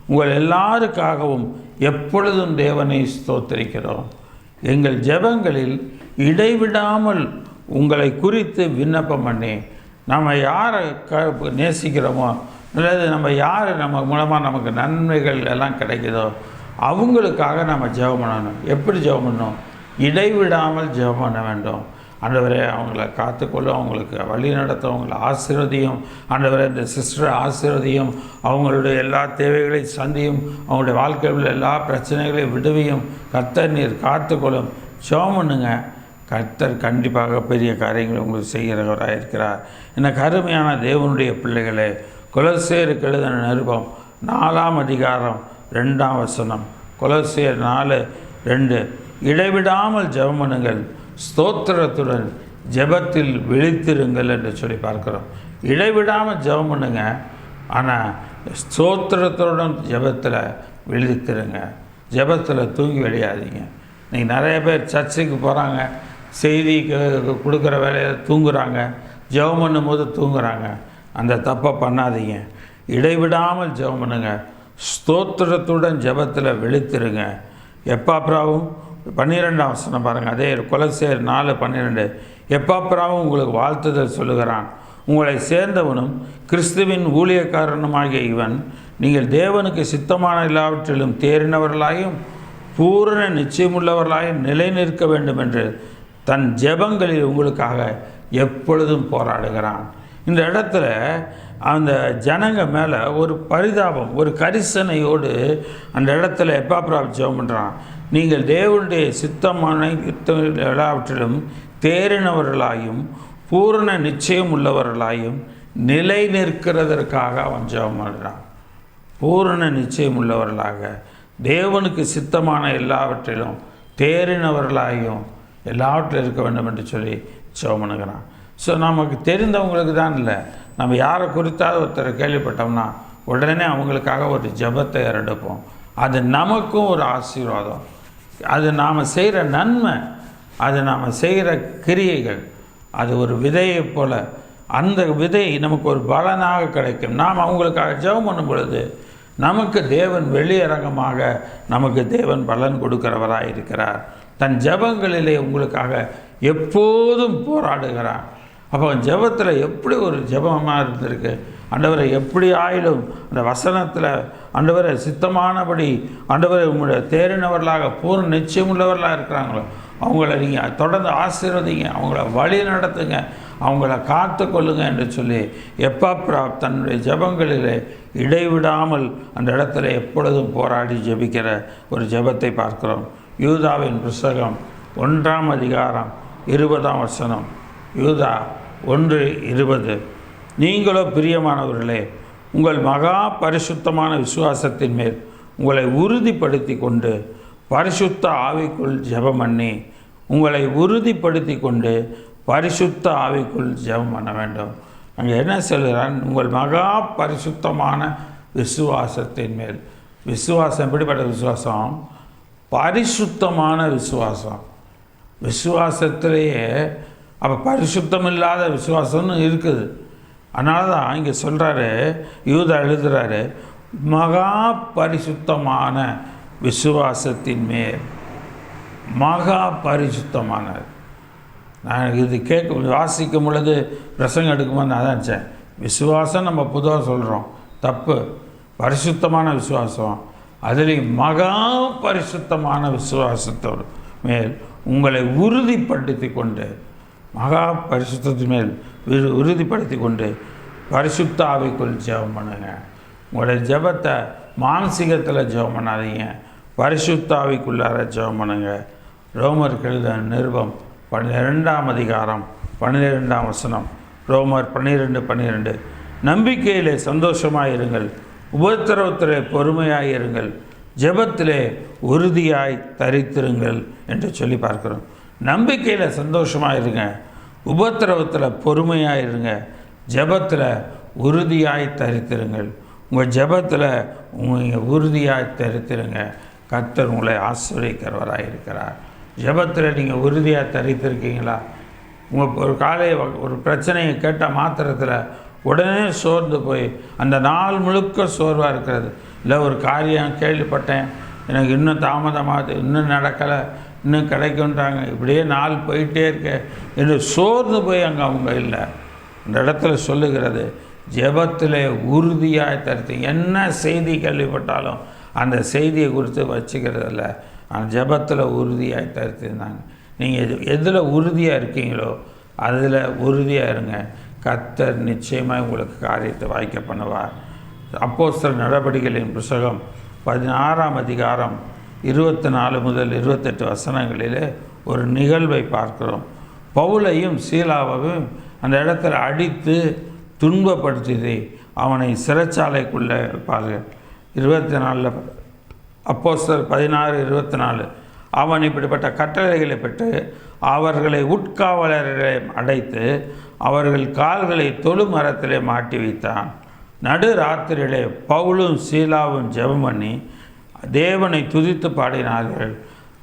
உங்கள் எல்லாருக்காகவும் எப்பொழுதும் தேவனை ஸ்தோத்திரிக்கிறோம். எங்கள் ஜெபங்களில் இடைவிடாமல் உங்களை குறித்து விண்ணப்பம் பண்ணி நம்ம யாரை நேசிக்கிறோமோ அல்லது நம்ம யார் நம்ம மூலமாக நமக்கு நன்மைகள் எல்லாம் கிடைக்குதோ அவங்களுக்காக நம்ம ஜெபம் பண்ணணும். எப்படி ஜெபம் பண்ணணும்? இடைவிடாமல் ஜெபம் பண்ண வேண்டும். ஆண்டவரே அவங்கள காத்துக்கொள்ளும், அவங்களுக்கு வழி நடத்தும், அவங்கள ஆசீர்வதியும். ஆண்டவரே இந்த சிஸ்டர் ஆசீர்வதியும், அவங்களுடைய எல்லா தேவைகளையும் சந்தியும், அவங்களுடைய வாழ்க்கையில் உள்ள எல்லா பிரச்சனைகளையும் விடுவியும். கர்த்தர் நீர் காத்துக்கொள்ளும். ஜெபம் பண்ணுங்க. கர்த்தர் கண்டிப்பாக பெரிய காரியங்களை உங்களுக்கு செய்கிறவராக இருக்கிறார். எனக்கு அருமையான தேவனுடைய பிள்ளைகளே, கொலோசேயருக்கு எழுதின நிருபம் 4ஆம் அதிகாரம் 2ஆம் வசனம். கொலோசேயர் 4:2. இடைவிடாமல் ஜெபம் பண்ணுங்கள், ஸ்தோத்திரத்துடன் ஜெபத்தில் விழித்திருங்கள் என்று சொல்லி பார்க்குறோம். இடைவிடாமல் ஜெபம் பண்ணுங்க, ஆனால் ஸ்தோத்திரத்துடன் ஜெபத்தில் விழித்திருங்க. ஜெபத்தில் தூங்கி விளையாதீங்க. இன்றைக்கி நிறைய பேர் சர்ச்சுக்கு போகிறாங்க, செய்தி கொடுக்குற வேலையில் தூங்குறாங்க, ஜெபம் பண்ணும்போது தூங்குறாங்க. அந்த தப்பை பண்ணாதீங்க. இடைவிடாமல் ஜெபம் பண்ணுங்க, ஸ்தோத்திரத்துடன் ஜெபத்தில் விழித்திருங்க. எப்பாப்ராவும் 12ஆம் வசனம் பாருங்கள், அதே கொலோசியர் 4:12. எப்பாப்ராவும் உங்களுக்கு வாழ்த்துதல் சொல்லுகிறான், உங்களை சேர்ந்தவனும் கிறிஸ்துவின் ஊழியக்காரனுமாகிய இவன் நீங்கள் தேவனுக்கு சித்தமான எல்லாவற்றிலும் தேறினவர்களாயும் பூரண நிச்சயமுள்ளவர்களாயும் நிலை நிற்க வேண்டும் என்று தன் ஜெபங்களில் உங்களுக்காக எப்பொழுதும் போராடுகிறான். இந்த இடத்துல அந்த ஜனங்க மேலே ஒரு பரிதாபம், ஒரு கரிசனையோடு அந்த இடத்துல எப்பாப்ரா ஜெபம் பண்ணுறான். நீங்கள் தேவனுடைய சித்தமான எல்லாவற்றிலும் தேறினவர்களாயும் பூரண நிச்சயம் உள்ளவர்களாயும் நிலை நிற்கிறதற்காக அவன் ஜெபம் பண்ணுறான். பூரண நிச்சயம் உள்ளவர்களாக, தேவனுக்கு சித்தமான எல்லாவற்றிலும் தேறினவர்களாயும் எல்லாவற்றிலும் இருக்க வேண்டும் என்று சொல்லி ஜெபம் பண்ணுகிறான். ஸோ நமக்கு தெரிந்தவங்களுக்கு தான் இல்லை, நம்ம யாரை குறித்தாவது ஒருத்தரை கேள்விப்பட்டோம்னா உடனே அவங்களுக்காக ஒரு ஜெபத்தை எடுப்போம். அது நமக்கும் ஒரு ஆசீர்வாதம், அது நாம் செய்கிற நன்மை, அது நாம் செய்கிற கிரியைகள், அது ஒரு விதையை போல் அந்த விதை நமக்கு ஒரு பலனாக கிடைக்கும். நாம் அவங்களுக்காக ஜெபம் பண்ணும் பொழுது நமக்கு தேவன் வெளியரங்கமாக நமக்கு தேவன் பலன் கொடுக்கிறவராக இருக்கிறார். தன் ஜெபங்களிலே உங்களுக்காக எப்போதும் போராடுகிறார். அப்போ ஜெபத்தில் எப்படி ஒரு ஜெபமாக இருந்திருக்கு, ஆண்டவரை எப்படி ஆயிலும் அந்த வசனத்தில் ஆண்டவரை சித்தமானபடி ஆண்டவரை உங்களுடைய தேறினவர்களாக பூர்ண நிச்சயமுள்ளவர்களாக இருக்கிறாங்களோ அவங்கள நீங்கள் தொடர்ந்து ஆசீர்வதிங்க, அவங்கள வழி நடத்துங்க, அவங்கள காத்து கொள்ளுங்க என்று சொல்லி எப்பாப்ரா தன்னுடைய ஜெபங்களிலே இடைவிடாமல் அந்த இடத்துல எப்பொழுதும் போராடி ஜெபிக்கிற ஒரு ஜெபத்தை பார்க்கிறோம். யூதாவின் புஸ்தகம் 1ஆம் அதிகாரம் 20ஆம் வசனம். யூதா 1:20. நீங்களோ பிரியமானவர்களே, உங்கள் மகா பரிசுத்தமான விசுவாசத்தின் மேல் உங்களை உறுதிப்படுத்தி கொண்டு பரிசுத்த ஆவிக்குள் ஜெபம் பண்ணி உங்களை உறுதிப்படுத்தி கொண்டு பரிசுத்த ஆவிக்குள் ஜெபம் பண்ண வேண்டும். அங்கே என்ன சொல்கிறான்? உங்கள் மகா பரிசுத்தமான விசுவாசத்தின் மேல். விசுவாசம் எப்படிப்பட்ட விசுவாசம்? பரிசுத்தமான விசுவாசம். விசுவாசத்திலேயே அப்போ பரிசுத்தம் இல்லாத விசுவாசம்னு இருக்குது. அதனால தான் இங்கே சொல்கிறாரு, யூதா எழுதுகிறாரு, மகா பரிசுத்தமான விசுவாசத்தின் மேல். மகா பரிசுத்தமானது. நான் இது வாசிக்கும் பொழுது பிரசங்கம் எடுக்கும்போது நான் தான் நினச்சேன், விசுவாசம் நம்ம பொதுவாக சொல்கிறோம், தப்பு. பரிசுத்தமான விசுவாசம், அதுலேயும் மகா பரிசுத்தமான விசுவாசத்தோடு மேல் உங்களை உறுதிப்படுத்தி கொண்டு, மகா பரிசுத்தத்தின் மேல் உறுதிப்படுத்தி கொண்டு பரிசுத்த ஆவிக்குள் ஜெபம் பண்ணுங்க. உங்களுடைய ஜெபத்தை மானசீகத்தில் ஜெபம் பண்ணாதீங்க, பரிசுத்த ஆவிக்குள்ளார ஜெபம் பண்ணுங்க. ரோமருக்கு எழுதின நிருபம் 12ஆம் அதிகாரம் 12ஆம் வசனம். ரோமர் 12:12. நம்பிக்கையிலே சந்தோஷமாக இருங்கள், உபத்திரவத்திலே பொறுமையாக இருங்கள், ஜெபத்திலே உறுதியாய் தரித்திருங்கள் என்று சொல்லி பார்க்குறோம். நம்பிக்கையில் சந்தோஷமாக இருங்க, உபத்திரவத்தில் பொறுமையாக இருங்க, ஜெபத்தில் உறுதியாய் தரித்திருங்கள். உங்கள் ஜெபத்தில் நீங்கள் உறுதியாய் தரித்திருங்க. கர்த்தர் உங்களை ஆசீர்வதிக்கிறவராக இருக்கிறார். ஜெபத்தில் நீங்கள் உறுதியாக தரித்திருக்கீங்களா? உங்கள் ஒரு பிரச்சனையை கேட்ட மாத்திரத்தில் உடனே சோர்ந்து போய் அந்த நாள் முழுக்க சோர்வாக இருக்கிறது. இல்லை, ஒரு காரியம் கேள்விப்பட்டேன், எனக்கு இன்னும் தாமதமாகுது, இன்னும் நடக்கலை, இன்னும் கிடைக்குன்றாங்க, இப்படியே நாள் போயிட்டே இருக்க என்று சோர்ந்து போய் அங்கே அவங்க இல்லை. இந்த இடத்துல சொல்லுகிறது, ஜெபத்திலே உறுதியாக தரித்து. என்ன செய்தி கேள்விப்பட்டாலும் அந்த செய்தியை குறித்து வச்சுக்கிறதில்ல, அந்த ஜெபத்தில் உறுதியாக தரித்திருந்தாங்க. நீங்கள் எதில் உறுதியாக இருக்கீங்களோ அதில் உறுதியாக இருங்க. கர்த்தர் நிச்சயமாக உங்களுக்கு காரியத்தை வாய்க்க பண்ணுவார். அப்போஸ்தலர் நடபடிகளின் புத்தகம் 16ஆம் அதிகாரம் 24 முதல் 28 வசனங்களிலே ஒரு நிகழ்வை பார்க்கிறோம். பவுலையும் சீலாவையும் அந்த இடத்துல அடித்து துன்பப்படுத்தி அவனை சிறைச்சாலைக்குள்ளே வைப்பார்கள். 24 அப்போஸ்தலர் 16:24. அவன் இப்படிப்பட்ட கட்டளைகளை பெற்று அவர்களை உட்காவலர்களை அடைத்து அவர்கள் கால்களை தொழுமரத்திலே மாட்டி வைத்தான். நடு ராத்திரியிலே பவுலும் சீலாவும் ஜெபம் பண்ணி தேவனை துதித்து பாடினார்கள்.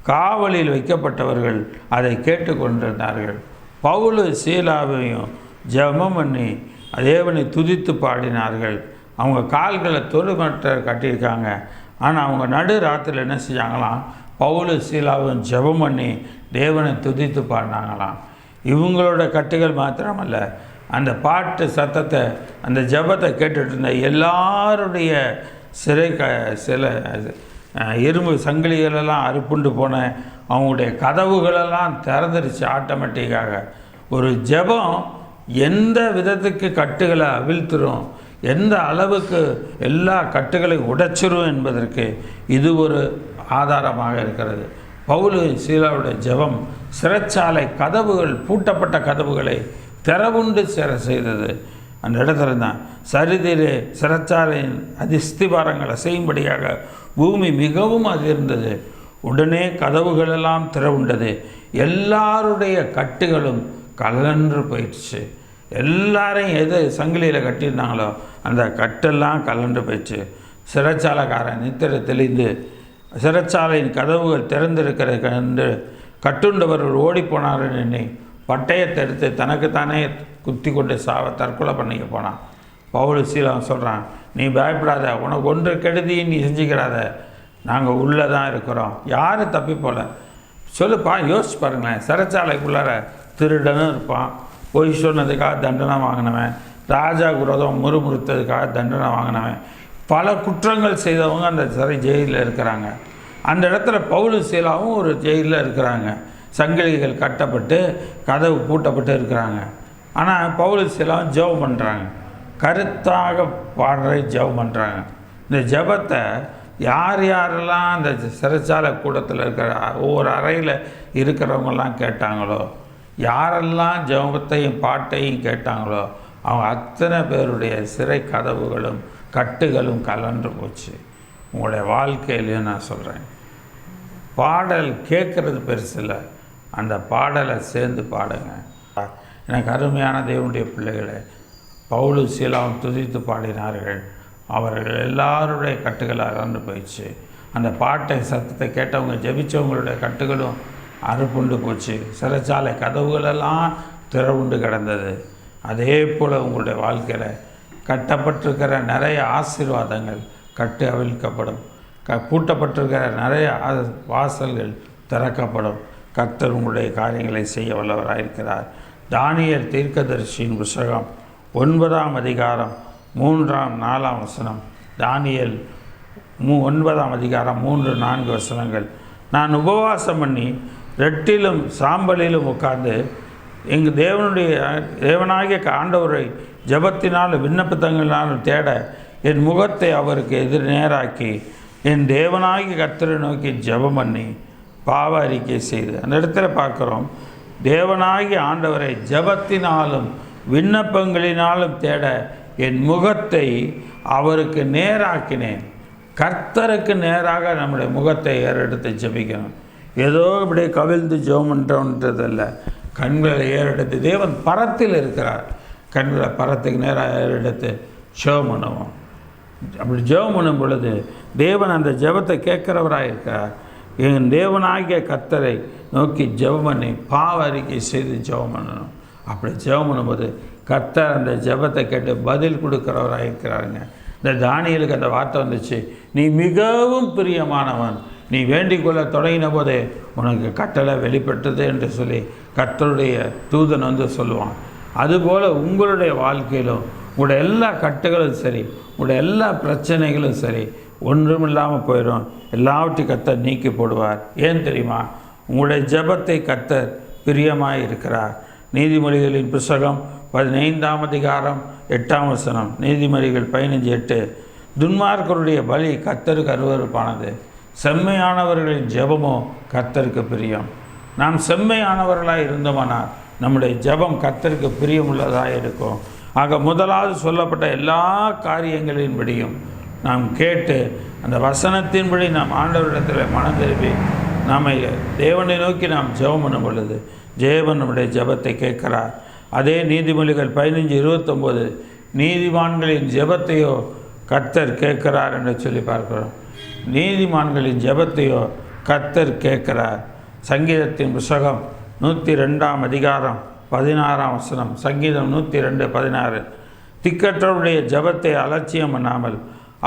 காவலில் வைக்கப்பட்டவர்கள் அதை கேட்டு கொண்டிருந்தார்கள். பவுலும் சீலாவையும் ஜெபம் பண்ணி தேவனை துதித்து பாடினார்கள். அவங்க கால்களை தொழுமரத்தை கட்டியிருக்காங்க. ஆனால் அவங்க நடு ராத்திரியில் என்ன செஞ்சாங்களாம்? பவுலும் சீலாவும் ஜெபம் பண்ணி தேவனை துதித்து பாடினாங்களாம். இவங்களோட கட்டுகள் மாத்திரமல்ல, அந்த பாட்டு சத்தத்தை, அந்த ஜெபத்தை கேட்டுட்டு இருந்த எல்லாருடைய சில இரும்பு சங்கிலிகளெல்லாம் அறுப்புண்டு போன அவங்களுடைய கதவுகளெல்லாம் திறந்துருச்சு ஆட்டோமேட்டிக்காக. ஒரு ஜெபம் எந்த விதத்துக்கு கட்டுகளை அவிழ்த்துரும், எந்த அளவுக்கு எல்லா கட்டுகளையும் உடைச்சிரும் என்பதற்கு இது ஒரு ஆதாரமாக இருக்கிறது. பவுல் சீலாவுடைய ஜெபம் சிறைச்சாலை கதவுகள், பூட்டப்பட்ட கதவுகளை திறவுண்டு செய்தது. அந்த இடத்துல தான் சரிதிலே சிறைச்சாலையின் அதிஸ்திபாரங்களை செய்யும்படியாக பூமி மிகவும் அதிர்ந்தது. உடனே கதவுகளெல்லாம் திறவுண்டது. எல்லாருடைய கட்டுகளும் கலன்று போயிடுச்சு. எல்லாரையும் எது சங்கிலியில் கட்டியிருந்தாங்களோ அந்த கட்டெல்லாம் கலன்று போயிடுச்சு. சிறைச்சாலைக்காரன் நித்திரை தெளிந்து சிறைச்சாலையின் கதவுகள் திறந்திருக்கிற கண்டு கட்டுண்டவர்கள் ஓடிப்போனார்கள். என்னை பட்டயத்தை எடுத்து தனக்குத்தானே குத்தி கொண்டு தற்கொலை பண்ணிக்க போனான். பவுல் சீலம் சொல்கிறான், நீ பயப்படாத, உனக்கு ஒன்று கெடுதி நீ செஞ்சுக்கிறாத, நாங்கள் உள்ளே தான் இருக்கிறோம், யாரும் தப்பி போல. சொல்லுப்பா, யோசிச்சு பாருங்களேன். சிறைச்சாலைக்குள்ளார திருடனும் இருப்பான், பொய் சொன்னதுக்காக தண்டனை வாங்கினவன், ராஜா விரோதம் முறுமுறுத்ததுக்காக தண்டனை வாங்கினவன், பல குற்றங்கள் செய்தவங்க அந்த சிறை ஜெயிலில் இருக்கிறாங்க. அந்த இடத்துல பவுல் சீலாவும் ஒரு ஜெயிலில் இருக்கிறாங்க. சங்கிலிகள் கட்டப்பட்டு கதவு பூட்டப்பட்டு இருக்கிறாங்க. ஆனால் பவுல் சீலாவும் ஜெபம் பண்ணுறாங்க, கருத்தாக பாடுற ஜெபம் பண்ணுறாங்க. இந்த ஜெபத்தை யாரெல்லாம் அந்த சிறைச்சாலை கூடத்தில் இருக்கிற ஒவ்வொரு அறையில் இருக்கிறவங்கெல்லாம் கேட்டாங்களோ, யாரெல்லாம் ஜெபத்தையும் பாட்டையும் கேட்டாங்களோ, அவங்க அத்தனை பேருடைய சிறை கதவுகளும் கட்டுகளும் கலன்று போச்சு. உங்களுடைய வாழ்க்கையிலையும் நான் சொல்கிறேன், பாடல் கேட்குறது பெருசில்லை, அந்த பாடலை சேர்ந்து பாடுங்க. எனக்கு அருமையான தேவனுடைய பிள்ளைகளை, பவுலும் சீலாவும் துதித்து பாடினார்கள். அவர்கள் எல்லாருடைய கட்டுகள் அறந்து போயிடுச்சு. அந்த பாட்டை சத்தத்தை கேட்டவங்க ஜெபிச்சவங்களுடைய கட்டுகளும் அறுப்புண்டு போச்சு. சிறைச்சாலை கதவுகளெல்லாம் திறவுண்டு கிடந்தது. அதே போல் உங்களுடைய வாழ்க்கையில் கட்டப்பட்டிருக்கிற நிறைய ஆசீர்வாதங்கள் கட்டு அவிழ்க்கப்படும். பூட்டப்பட்டிருக்கிற நிறைய வாசல்கள் திறக்கப்படும். கர்த்தர் உங்களுடைய காரியங்களை செய்ய வல்லவராயிருக்கிறார். தானியேல் தீர்க்கதரிசியின் புத்தகம் 9ஆம் அதிகாரம் 3ஆம் 4ஆம் வசனம். தானியேல் 9ஆம் அதிகாரம் 3-4 வசனங்கள். நான் உபவாசம் பண்ணி ரெட்டிலும் சாம்பலிலும் உட்கார்ந்து எங்கள் தேவனாகிய ஆண்டவரை ஜெபத்தினாலும் விண்ணப்பத்தங்களினாலும் தேட என் முகத்தை அவருக்கு நேராக்கி என் தேவனாகிய கர்த்தரை நோக்கி ஜெபம் பண்ணி பாவ அறிக்கை செய்து. அந்த இடத்துல பார்க்குறோம், தேவனாகிய ஆண்டவரை ஜெபத்தினாலும் விண்ணப்பங்களினாலும் தேட என் முகத்தை அவருக்கு நேராக்கினேன். கர்த்தருக்கு நேராக நம்முடைய முகத்தை ஏறெடுத்து ஜெபிக்கணும். ஏதோ இப்படியே கவிழ்ந்து ஜெபம் பண்ணுறோன்றதில்லை, கண்களை ஏறெடுத்து. தேவன் பரத்தில் இருக்கிறார், கண்களை பரத்துக்கு நேராக ஏறெடுத்து ஜெபம் பண்ணுவோம். அப்படி ஜெபம் பண்ணும் பொழுது தேவன் அந்த ஜெபத்தை கேட்குறவராக இருக்கிறார். என் தேவனாகிய கர்த்தரை நோக்கி ஜெபம் பண்ணி பாவ அறிக்கை செய்து ஜெபம் பண்ணணும். அப்படி ஜெபம் பண்ணும்போது கர்த்தர் அந்த ஜெபத்தை கேட்டு பதில் கொடுக்குறவராக இருக்கிறாருங்க. இந்த தானியேலுக்கு அந்த வார்த்தை வந்துச்சு, நீ மிகவும் பிரியமானவன், நீ வேண்டிக்கொள்ள தொடங்கின போதே உனக்கு கட்டளை வெளிப்பட்டது என்று சொல்லி கர்த்தருடைய தூதன் வந்து சொல்லுவான். அதுபோல் உங்களுடைய வாழ்க்கையிலும் உங்களுடைய எல்லா கட்டுகளும் சரி, உங்களுடைய எல்லா பிரச்சனைகளும் சரி, ஒன்றும் இல்லாமல் போயிடும். எல்லாவற்றையும் கர்த்தர் நீக்கி போடுவார். ஏன் தெரியுமா? உங்களுடைய ஜெபத்தை கர்த்தர் பிரியமாக இருக்கிறார். நீதிமொழிகளின் புத்தகம் 15ஆம் அதிகாரம் 8ஆம் வசனம். நீதிமொழிகள் 15:8. துன்மார்க்கருடைய பலி கர்த்தருக்கு அருவருப்பானது, செம்மையானவர்களின் ஜெபமோ கர்த்தருக்கு பிரியம். நாம் செம்மையானவர்களாக இருந்தோமானால் நம்முடைய ஜெபம் கர்த்தருக்கு பிரியமுள்ளதாக இருக்கும். ஆக முதலாவது சொல்லப்பட்ட எல்லா காரியங்களின்படியும் நாம் கேட்டு அந்த வசனத்தின்படி நாம் ஆண்டவரிடத்தில் மனம் திரும்பி நாம் தேவனை நோக்கி நாம் ஜெபம் பண்ணும் பொழுது தேவன் நம்முடைய ஜெபத்தை கேட்கிறார். அதே நீதிமொழிகள் 15:29 நீதிமான்களின் ஜெபத்தையோ கர்த்தர் கேட்கிறார் என்று சொல்லி பார்க்கிறோம். நீதிமான்களின் ஜெபத்தையோ கர்த்தர் கேட்கிறார். சங்கீதத்தின் புஸ்தகம் 102 அதிகாரம் 16 சங்கீதம் 102:16 திக்கற்றவருடைய ஜெபத்தை அலட்சியம் பண்ணாமல்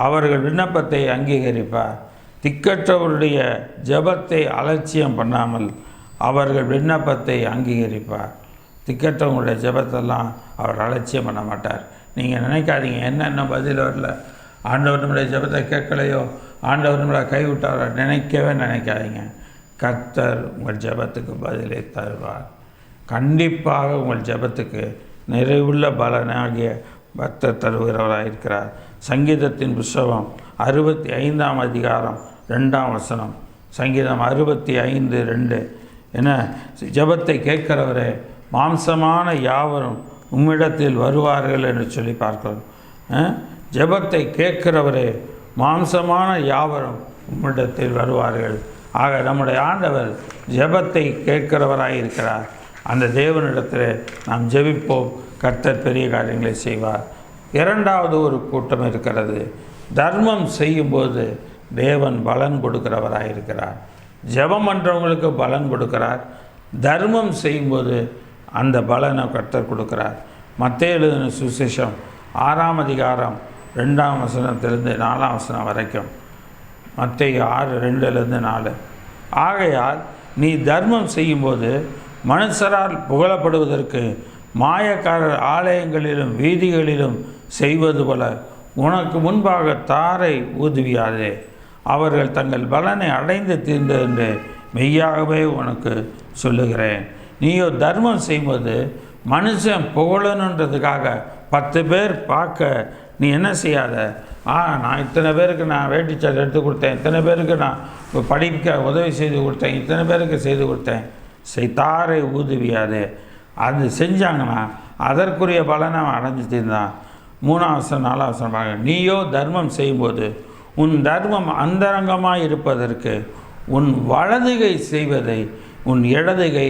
அவர்கள் விண்ணப்பத்தை அங்கீகரிப்பார். திக்கற்றவருடைய ஜெபத்தை அலட்சியம் பண்ணாமல் அவர்கள் விண்ணப்பத்தை அங்கீகரிப்பார். திக்கற்றவங்களுடைய ஜெபத்தெல்லாம் அவர் அலட்சியம் பண்ண மாட்டார். நீங்கள் நினைக்காதீங்க என்னென்ன பதில் வரல, ஆண்டவர் நம்முடைய ஜெபத்தை கேட்கலையோ, ஆண்டவர் நம்மளை கைவிட்டாரோ, நினைக்காதீங்க. கர்த்தர் உங்கள் ஜெபத்துக்கு பதிலை தருவார். கண்டிப்பாக உங்கள் ஜெபத்துக்கு நிறைவுள்ள பலனாகிய கர்த்தர் தருகிறவராக இருக்கிறார். சங்கீதத்தின் புஸ்தகம் 65 அதிகாரம் 2 சங்கீதம் 65:2 என்ன ஜெபத்தை கேட்கிறவரே மாம்சமான யாவரும் உம்மிடத்தில் வருவார்கள் என்று சொல்லி பார்க்கிறோம். ஜெபத்தை கேட்கிறவரே மாம்சமான யாவரும் உம்மிடத்தில் வருவார்கள். ஆக நம்முடைய ஆண்டவர் ஜெபத்தை கேட்கிறவராக இருக்கிறார். அந்த தேவனிடத்தில் நாம் ஜெபிப்போம், கர்த்தர் பெரிய காரியங்களை செய்வார். இரண்டாவது ஒரு கூட்டம் இருக்கிறது. தர்மம் செய்யும்போது தேவன் பலன் கொடுக்கிறவராக இருக்கிறார். ஜெபம் பண்ணுறவங்களுக்கு பலன் கொடுக்கிறார். தர்மம் செய்யும்போது அந்த பலனை கர்த்தர் கொடுக்கிறார். மத்தேயு எழுதின சுவிசேஷம் 6 அதிகாரம் 2 4 வரைக்கும். மத்தேயு 6:2-4 ஆகையால் நீ தர்மம் செய்யும்போது மனுஷரால் புகழப்படுவதற்கு மாயக்காரர் ஆலயங்களிலும் வீதிகளிலும் செய்வது போல உனக்கு முன்பாக தாரை ஊதுவியாதே. அவர்கள் தங்கள் பலனை அடைந்து தீர்ந்தது என்று மெய்யாகவே உனக்கு சொல்லுகிறேன். நீயோ தர்மம் செய்யும்போது மனுஷன் புகழணுன்றதுக்காக 10 பேர் பார்க்க நீ என்ன செய்யாத, நான் இத்தனை பேருக்கு நான் வேட்டி சட்டை எடுத்து கொடுத்தேன், இத்தனை பேருக்கு நான் படிக்க உதவி செய்து கொடுத்தேன், இத்தனை பேருக்கு செய்து கொடுத்தேன், தாரை ஊதுவியாதே. அது செஞ்சாங்கன்னா அதற்குரிய பலனை அவன் அடைஞ்சு தீர்ந்தான். 3-4 நீயோ தர்மம் செய்யும்போது உன் தர்மம் அந்தரங்கமாக இருப்பதற்கு உன் வலதுகை செய்வதை உன் இடதுகை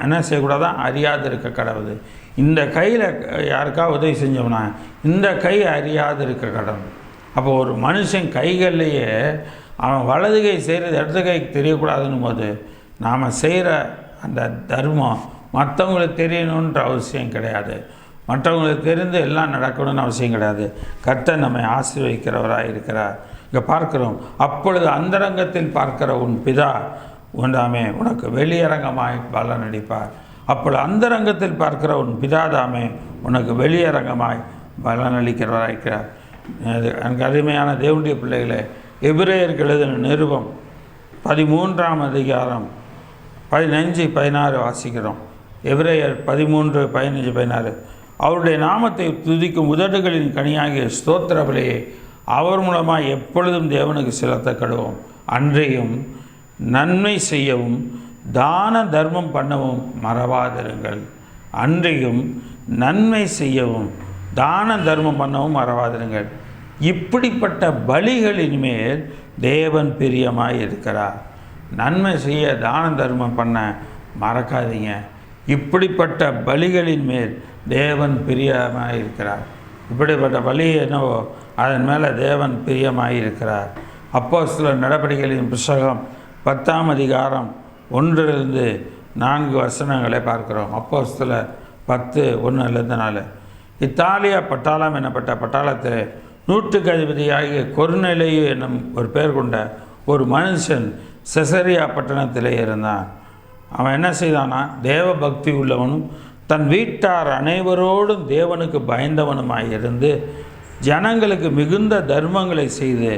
என்ன செய்யக்கூடாதான் அறியாது இருக்க கடவுது. இந்த கையில் யாருக்கா உதவி செஞ்சோம்னா இந்த கை அறியாது இருக்க கடவுள். அப்போ ஒரு மனுஷன் கைகள்லேயே அவன் வலதுகை செய்கிறது இடது கை தெரியக்கூடாதுன்னும் போது நாம் செய்கிற அந்த தர்மம் மற்றவங்களுக்கு தெரியணுன்ற அவசியம் கிடையாது. மற்றவங்களுக்கு தெரிந்து எல்லாம் நடக்கணும்னு அவசியம் கிடையாது. கர்த்தர் நம்மை ஆசீர்வதிக்கிறவராக இருக்கிறார். இங்கே பார்க்கிறோம், அப்பொழுது அந்தரங்கத்தில் பார்க்கிற உன் பிதா உண்டாமே உனக்கு வெளியரங்கமாய் பலன் அளிப்பார். அப்பொழுது அந்தரங்கத்தில் பார்க்கிற உன் பிதாதாமே உனக்கு வெளியரங்கமாய் பலன் அளிக்கிறவராக இருக்கிறார். எனக்கு அருமையான தேவனுடைய பிள்ளைகளே, எபிரேயருக்கு எழுதின நிருபம் 13 அதிகாரம் 15-16 வாசிக்கிறோம். எபிரேயர் 13-15-16 அவருடைய நாமத்தை துதிக்கும் உதடுகளின் கனியாகிய ஸ்தோத்திர பலியை அவர் மூலமாக எப்பொழுதும் தேவனுக்கு செலுத்த கடுவோம். அன்றையும் நன்மை செய்யவும் தான தர்மம் பண்ணவும் மறவாதிருங்கள். அன்றையும் நன்மை செய்யவும் தான தர்மம் பண்ணவும் மறவாதிருங்கள். இப்படிப்பட்ட பலிகளின் மேல் தேவன் பிரியமாய் இருக்கிறார். நன்மை செய்ய தான தர்மம் பண்ண மறக்காதீங்க. இப்படிப்பட்ட பலிகளின் மேல் தேவன் பிரியமாக இருக்கிறார். இப்படிப்பட்ட பலி என்னவோ அதன் மேலே தேவன் பிரியமாக இருக்கிறார். அப்போஸ்தலர் நடபடிகளின் புஸ்தகம் 10 அதிகாரம் 1-4 பார்க்கிறோம். அப்போஸ்தலர் 10:1-4 இத்தாலியா பட்டாளம் எனப்பட்ட பட்டாளத்தில் 100க்கு அதிபதியாகிய கொர்நேலியு என்னும் ஒரு பெயர் கொண்ட ஒரு மனுஷன் செசரியா பட்டணத்திலே இருந்தான். அவன் என்ன செய்தானா, தேவ பக்தி உள்ளவனும் தன் வீட்டார் அனைவரோடும் தேவனுக்கு பயந்தவனுமாய் இருந்து ஜனங்களுக்கு மிகுந்த தர்மங்களை செய்து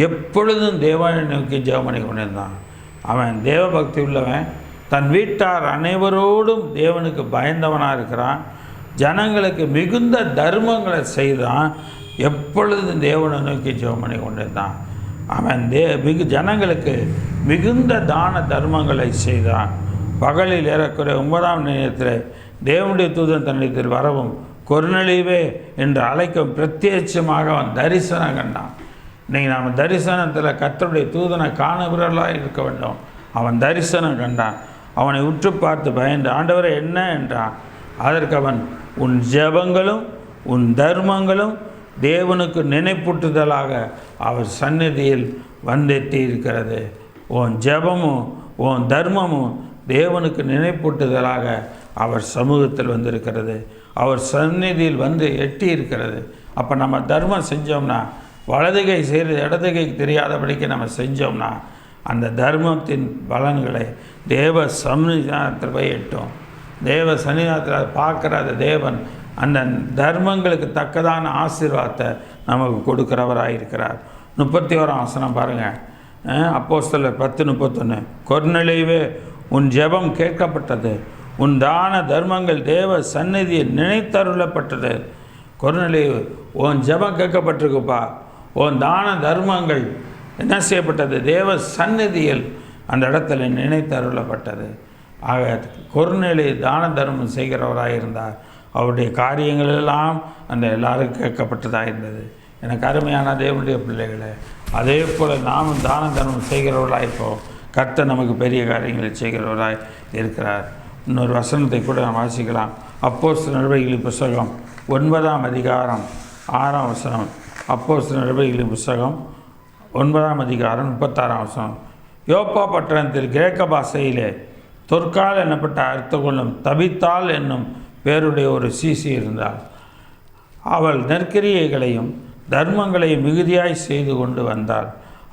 எப்பொழுதும் தேவனை நோக்கி ஜெபம் பண்ணி கொண்டிருந்தான். அவன் தேவ பக்தி உள்ளவன், தன் வீட்டார் அனைவரோடும் தேவனுக்கு பயந்தவனாக இருக்கிறான், ஜனங்களுக்கு மிகுந்த தர்மங்களை செய்தான், எப்பொழுதும் தேவனை நோக்கி ஜெபம் பண்ணி கொண்டிருந்தான். அவன் ஜனங்களுக்கு மிகுந்த தான தர்மங்களை செய்தான். பகலில் ஏறக்குறைய 9ஆம் நேரத்தில் தேவனுடைய தூதன் தன்னிடத்தில் வரவும் கொர்நேலியுவே என்று அழைக்கும் பிரத்யட்சமாக அவன் தரிசனம் கண்டான். இன்றைக்கி நாம் தரிசனத்தில் கர்த்தருடைய தூதனை காணுகிறவர்களாக இருக்க வேண்டும். அவன் தரிசனம் கண்டான். அவனை உற்று பார்த்து பயந்து, ஆண்டவரே என்ன என்றான். அதற்கு அவன், உன் ஜெபங்களும் உன் தர்மங்களும் தேவனுக்கு நினைப்பூட்டுதலாக அவர் சந்நிதியில் வந்தெட்டி இருக்கிறது. உன் ஜெபமும் உன் தர்மமும் தேவனுக்கு நினைப்பூட்டுதலாக அவர் சமூகத்தில் வந்திருக்கிறது, அவர் சந்நிதியில் வந்து எட்டி இருக்கிறது. அப்போ நம்ம தர்மம் செஞ்சோம்னா, வலதுகை செய்கிறது இடதுகைக்கு தெரியாதபடிக்கு நம்ம செஞ்சோம்னா, அந்த தர்மத்தின் பலன்களை தேவ சன்னிதானத்தில் போய் எட்டும். தேவ சன்னிதானத்தில் பார்க்குற அந்த தேவன் அந்த தர்மங்களுக்கு தக்கதான ஆசீர்வாதத்தை நமக்கு கொடுக்குறவராக இருக்கிறார். 31ஆம் வசனம் பாருங்கள். அப்போஸ்தலர் 10:31. கொர்நேலியுவே, உன் ஜெபம் கேட்கப்பட்டது, உன் தான தர்மங்கள் தேவ சந்நிதியில் நினைத்தருளப்பட்டது. கொர்நேலியு, உன் ஜெபம் கேட்கப்பட்டிருக்குப்பா, உன் தான தர்மங்கள் என்ன செய்யப்பட்டது? தேவ சந்நிதியில் அந்த இடத்துல நினைத்தருளப்பட்டது. ஆக கொர்நேலியு தான தர்மம் செய்கிறவராக இருந்தார். அவருடைய காரியங்கள் எல்லாம் அந்த எல்லாருக்கும் கேட்கப்பட்டதாக இருந்தது. எனக்கு அருமையான தேவனுடைய பிள்ளைகளை, அதே போல் நாமும் தான தர்மம் செய்கிறவர்களாக இருப்போம். கர்த்தர் நமக்கு பெரிய காரியங்களை செய்கிறவராய் இருக்கிறார். இன்னொரு வசனத்தை கூட நாம் வாசிக்கலாம். அப்போஸ்தலர் நடவடிக்கைகளின் புஸ்தகம் 9ஆம் அதிகாரம் 6ஆம் வசனம். அப்போஸ்தலர் நடவடிக்கைகளின் புஸ்தகம் 9ஆம் அதிகாரம் 36ஆம் வசனம். யோப்பா பட்டணத்தில் கிரேக்க பாஷையிலே தொற்கால் என்னப்பட்ட அர்த்தம் கொள்ளும் தபித்தாள் என்னும் பேருடைய ஒரு சீசி இருந்தாள். அவள் நற்கிரியைகளையும் தர்மங்களையும் மிகுதியாய் செய்து கொண்டு வந்தாள்.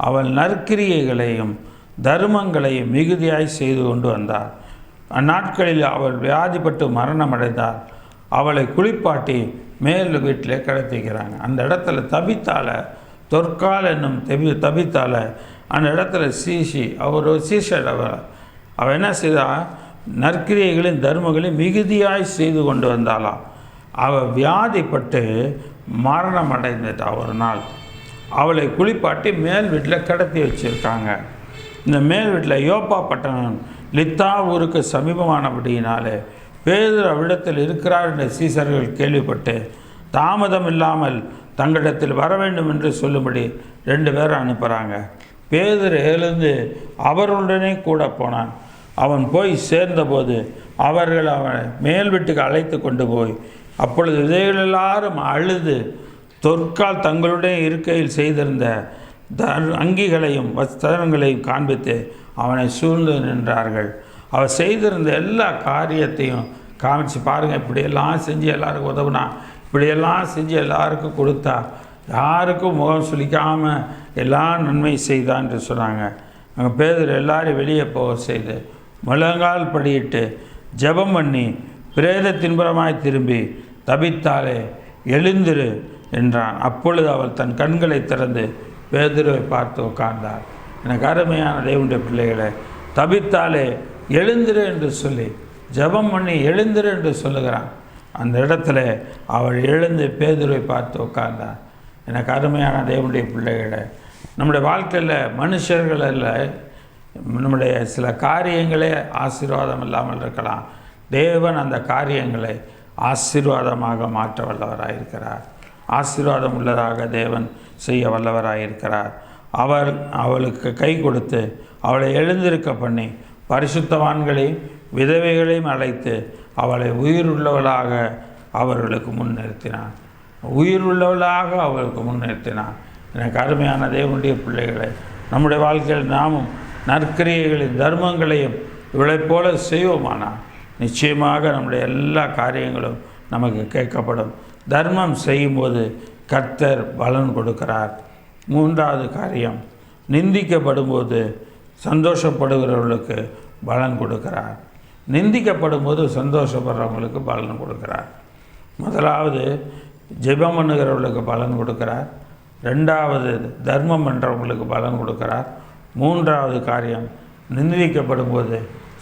அவள் நற்கிரியைகளையும் தர்மங்களையும் மிகுதியாய் செய்து கொண்டு வந்தாள். அந்நாட்களில் அவள் வியாதிப்பட்டு மரணமடைந்தாள். அவளை குளிப்பாட்டி மேல் வீட்டில் கிடத்திக்கிறாங்க. அந்த இடத்துல தபித்தால, தொற்கால் என்னும் தபித்தால அந்த இடத்துல சீசி, அவர் ஒரு சீஷர். அவள் என்ன செய்தா? நற்கிரியைகளின் தர்மங்களையும் மிகுதியாய் செய்து கொண்டு வந்தாளாம். அவள் வியாதிப்பட்டு மரணம் அடைந்துட்டா. ஒரு நாள் அவளை குளிப்பாட்டி மேல் வீட்டில் கடத்தி வச்சுருக்காங்க. இந்த மேல் வீட்டில் யோப்பா பட்டணம் லித்தா ஊருக்கு சமீபமானபடியினாலே பேதுரு அவ்விடத்தில் இருக்கிறார் என்ற சீசர்கள் கேள்விப்பட்டு தாமதம் இல்லாமல் தங்களிடத்தில் வர வேண்டும் என்று சொல்லும்படி 2 பேரை அனுப்புகிறாங்க. பேதுரு எழுந்து அவர்களுடனே கூட போனான். அவன் போய் சேர்ந்தபோது அவர்கள் அவனை மேல் வீட்டுக்கு அழைத்து கொண்டு போய், அப்பொழுது விதைகள் எல்லாரும் அழுது தொற்கால் தங்களுடைய இருக்கையில் செய்திருந்த அங்கிகளையும் வஸ்திரங்களையும் காண்பித்து அவனை சூழ்ந்து நின்றார்கள். அவர் செய்திருந்த எல்லா காரியத்தையும் காமிச்சு, பாருங்கள், இப்படியெல்லாம் செஞ்சு எல்லாருக்கும் உதவுனா, இப்படியெல்லாம் செஞ்சு எல்லாருக்கும் கொடுத்தா, யாருக்கும் முகம் சுளிக்காமல் எல்லா நன்மை செய்தான் என்று சொன்னாங்க. அங்கே பேதுரு எல்லாரையும் வெளியே போக செய்து முழங்கால் படியிட்டு ஜெபம் பண்ணி பிரேதத்தின்புறமாய் திரும்பி, தபித்தாலே எழுந்திரு என்றான். அப்பொழுது அவள் தன் கண்களை திறந்து பேதுருவை பார்த்து உட்கார்ந்தாள். எனக்கு அருமையான தேவனுடைய பிள்ளைகளை, தபித்தாலே எழுந்திரு என்று சொல்லி ஜெபம் பண்ணி எழுந்திரு என்று சொல்லுகிறான். அந்த இடத்துல அவள் எழுந்து பேதுருவை பார்த்து உட்கார்ந்தாள். எனக்கு அருமையான தேவனுடைய பிள்ளைகளை, நம்முடைய வாழ்க்கையில் மனுஷர்களில் நம்முடைய சில காரியங்களே ஆசீர்வாதம் இல்லாமல் இருக்கலாம். தேவன் அந்த காரியங்களை ஆசீர்வாதமாக மாற்ற வல்லவராயிருக்கிறார். ஆசீர்வாதம் உள்ளதாக தேவன் செய்ய வல்லவராயிருக்கிறார். அவளுக்கு கை கொடுத்து அவளை எழுந்திருக்க பண்ணி பரிசுத்தவான்களையும் விதவைகளையும் அழைத்து அவளை உயிருள்ளவளாக அவர்களுக்கு முன்னிறுத்தினான். உயிருள்ளவளாக அவர்களுக்கு முன்னிறுத்தினான். எனக்கு அருமையான தேவனுடைய பிள்ளைகளை, நம்முடைய வாழ்க்கையில் நாமும் நற்கிரியைகளின் தர்மங்களையும் இவளைப் போல செய்வோமானால் நிச்சயமாக நம்முடைய எல்லா காரியங்களும் நமக்கு கேட்கப்படும். தர்மம் செய்யும்போது கர்த்தர் பலன் கொடுக்கிறார். 3வது காரியம், நிந்திக்கப்படும் போது சந்தோஷப்படுகிறவர்களுக்கு பலன் கொடுக்கிறார். நிந்திக்கப்படும் போது சந்தோஷப்படுறவங்களுக்கு பலன் கொடுக்கிறார். முதலாவது ஜெபம் பண்ணுகிறவர்களுக்கு பலன் கொடுக்கிறார். 2வது தர்மம் பண்ணுறவங்களுக்கு பலன் கொடுக்கிறார். 3வது காரியம், நிந்திக்கப்படும் போது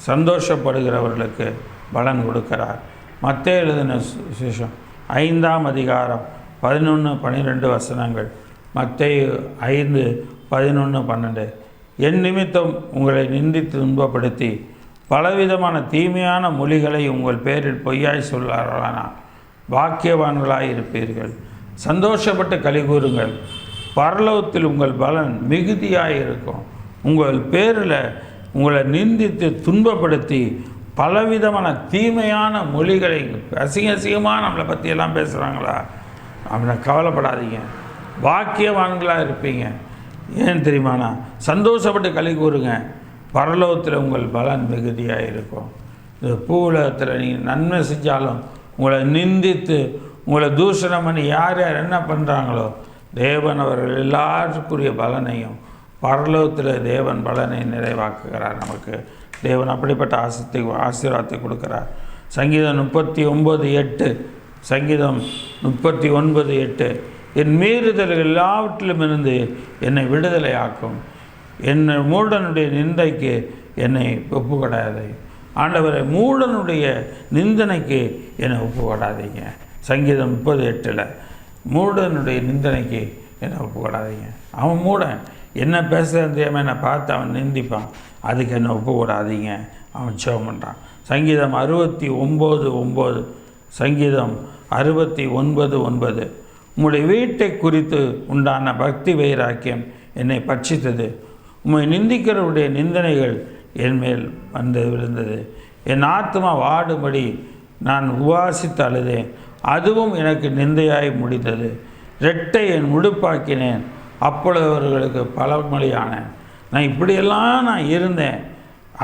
சந்தோஷப்படுகிறவர்களுக்கு பலன் கொடுக்கிறார். மத்தேயு எழுதின சுவிசேஷம் 5ஆம் அதிகாரம் 11-12 வசனங்கள். மத்தேயு 5:11-12. என் நிமித்தம் உங்களை நிந்தித்து துன்பப்படுத்தி பலவிதமான தீமையான மொழிகளை உங்கள் பேரில் பொய்யாய் சொல்லார்களானால் பாக்கியவான்களாய் இருப்பீர்கள். சந்தோஷப்பட்டு கலிகூறுங்கள், பரலோகத்தில் உங்கள் பலன் மிகுதியாக இருக்கும். உங்கள் பேரில் உங்களை நிந்தித்து துன்பப்படுத்தி பலவிதமான தீமையான மொழிகளை அசிங்கமாக நம்மளை பற்றியெல்லாம் பேசுகிறாங்களா, அவனை கவலைப்படாதீங்க, பாக்கியவான்களாக இருப்பீங்க. ஏன் தெரியுமாண்ணா? சந்தோஷப்பட்டு களி கூறுங்க, பரலோகத்தில் உங்கள் பலன் மிகுதியாக இருக்கும். இந்த பூவுலகத்தில் நீங்கள் நன்மை செஞ்சாலும் உங்களை நிந்தித்து உங்களை தூஷணம் பண்ணி யார் யார் என்ன பண்ணுறாங்களோ தேவன் அவர்கள் எல்லாருக்குரிய பலனையும் பரலோகத்தில் தேவன் பலனை நிறைவாக்குகிறார். நமக்கு தேவன் அப்படிப்பட்ட ஆசீர்வாதத்தை கொடுக்கிறார். சங்கீதம் 39:8, சங்கீதம் 39:8, என் மீறுதல்கள் எல்லாவற்றிலும் இருந்து என்னை விடுதலை ஆக்கும், என்னை மூடனுடைய நிந்தைக்கு என்னை ஒப்புக்கொடாதே. ஆண்டவரை, மூடனுடைய நிந்தனைக்கு என்னை ஒப்புக்கொடாதீங்க. சங்கீதம் 30:8, மூடனுடைய நிந்தனைக்கு என்னை ஒப்புக்கொடாதீங்க. அவன் மூடன், என்ன பேசுகிறது தெரியாமல் என்னை பார்த்து அவன் நிந்திப்பான், அதுக்கு என்ன ஒப்புக்கூடாதீங்க. அவன் ஜெபம் பண்ணுறான். சங்கீதம் 69:9, சங்கீதம் 69:9, உம்முடைய வீட்டை குறித்து உண்டான பக்தி வைராக்கியம் என்னை பட்சித்தது, உம்மை நிந்திக்கிறவருடைய நிந்தனைகள் என் மேல் வந்து விழுந்தது. என் ஆத்மா வாடும்படி நான் உபாசித்து அழுதேன், அதுவும் எனக்கு நிந்தையாய் முடிந்தது. ரெட்டை என் முடுப்பாக்கினேன், அப்பொழுது அவர்களுக்கு பழமொழியானேன். நான் இப்படியெல்லாம் நான் இருந்தேன்,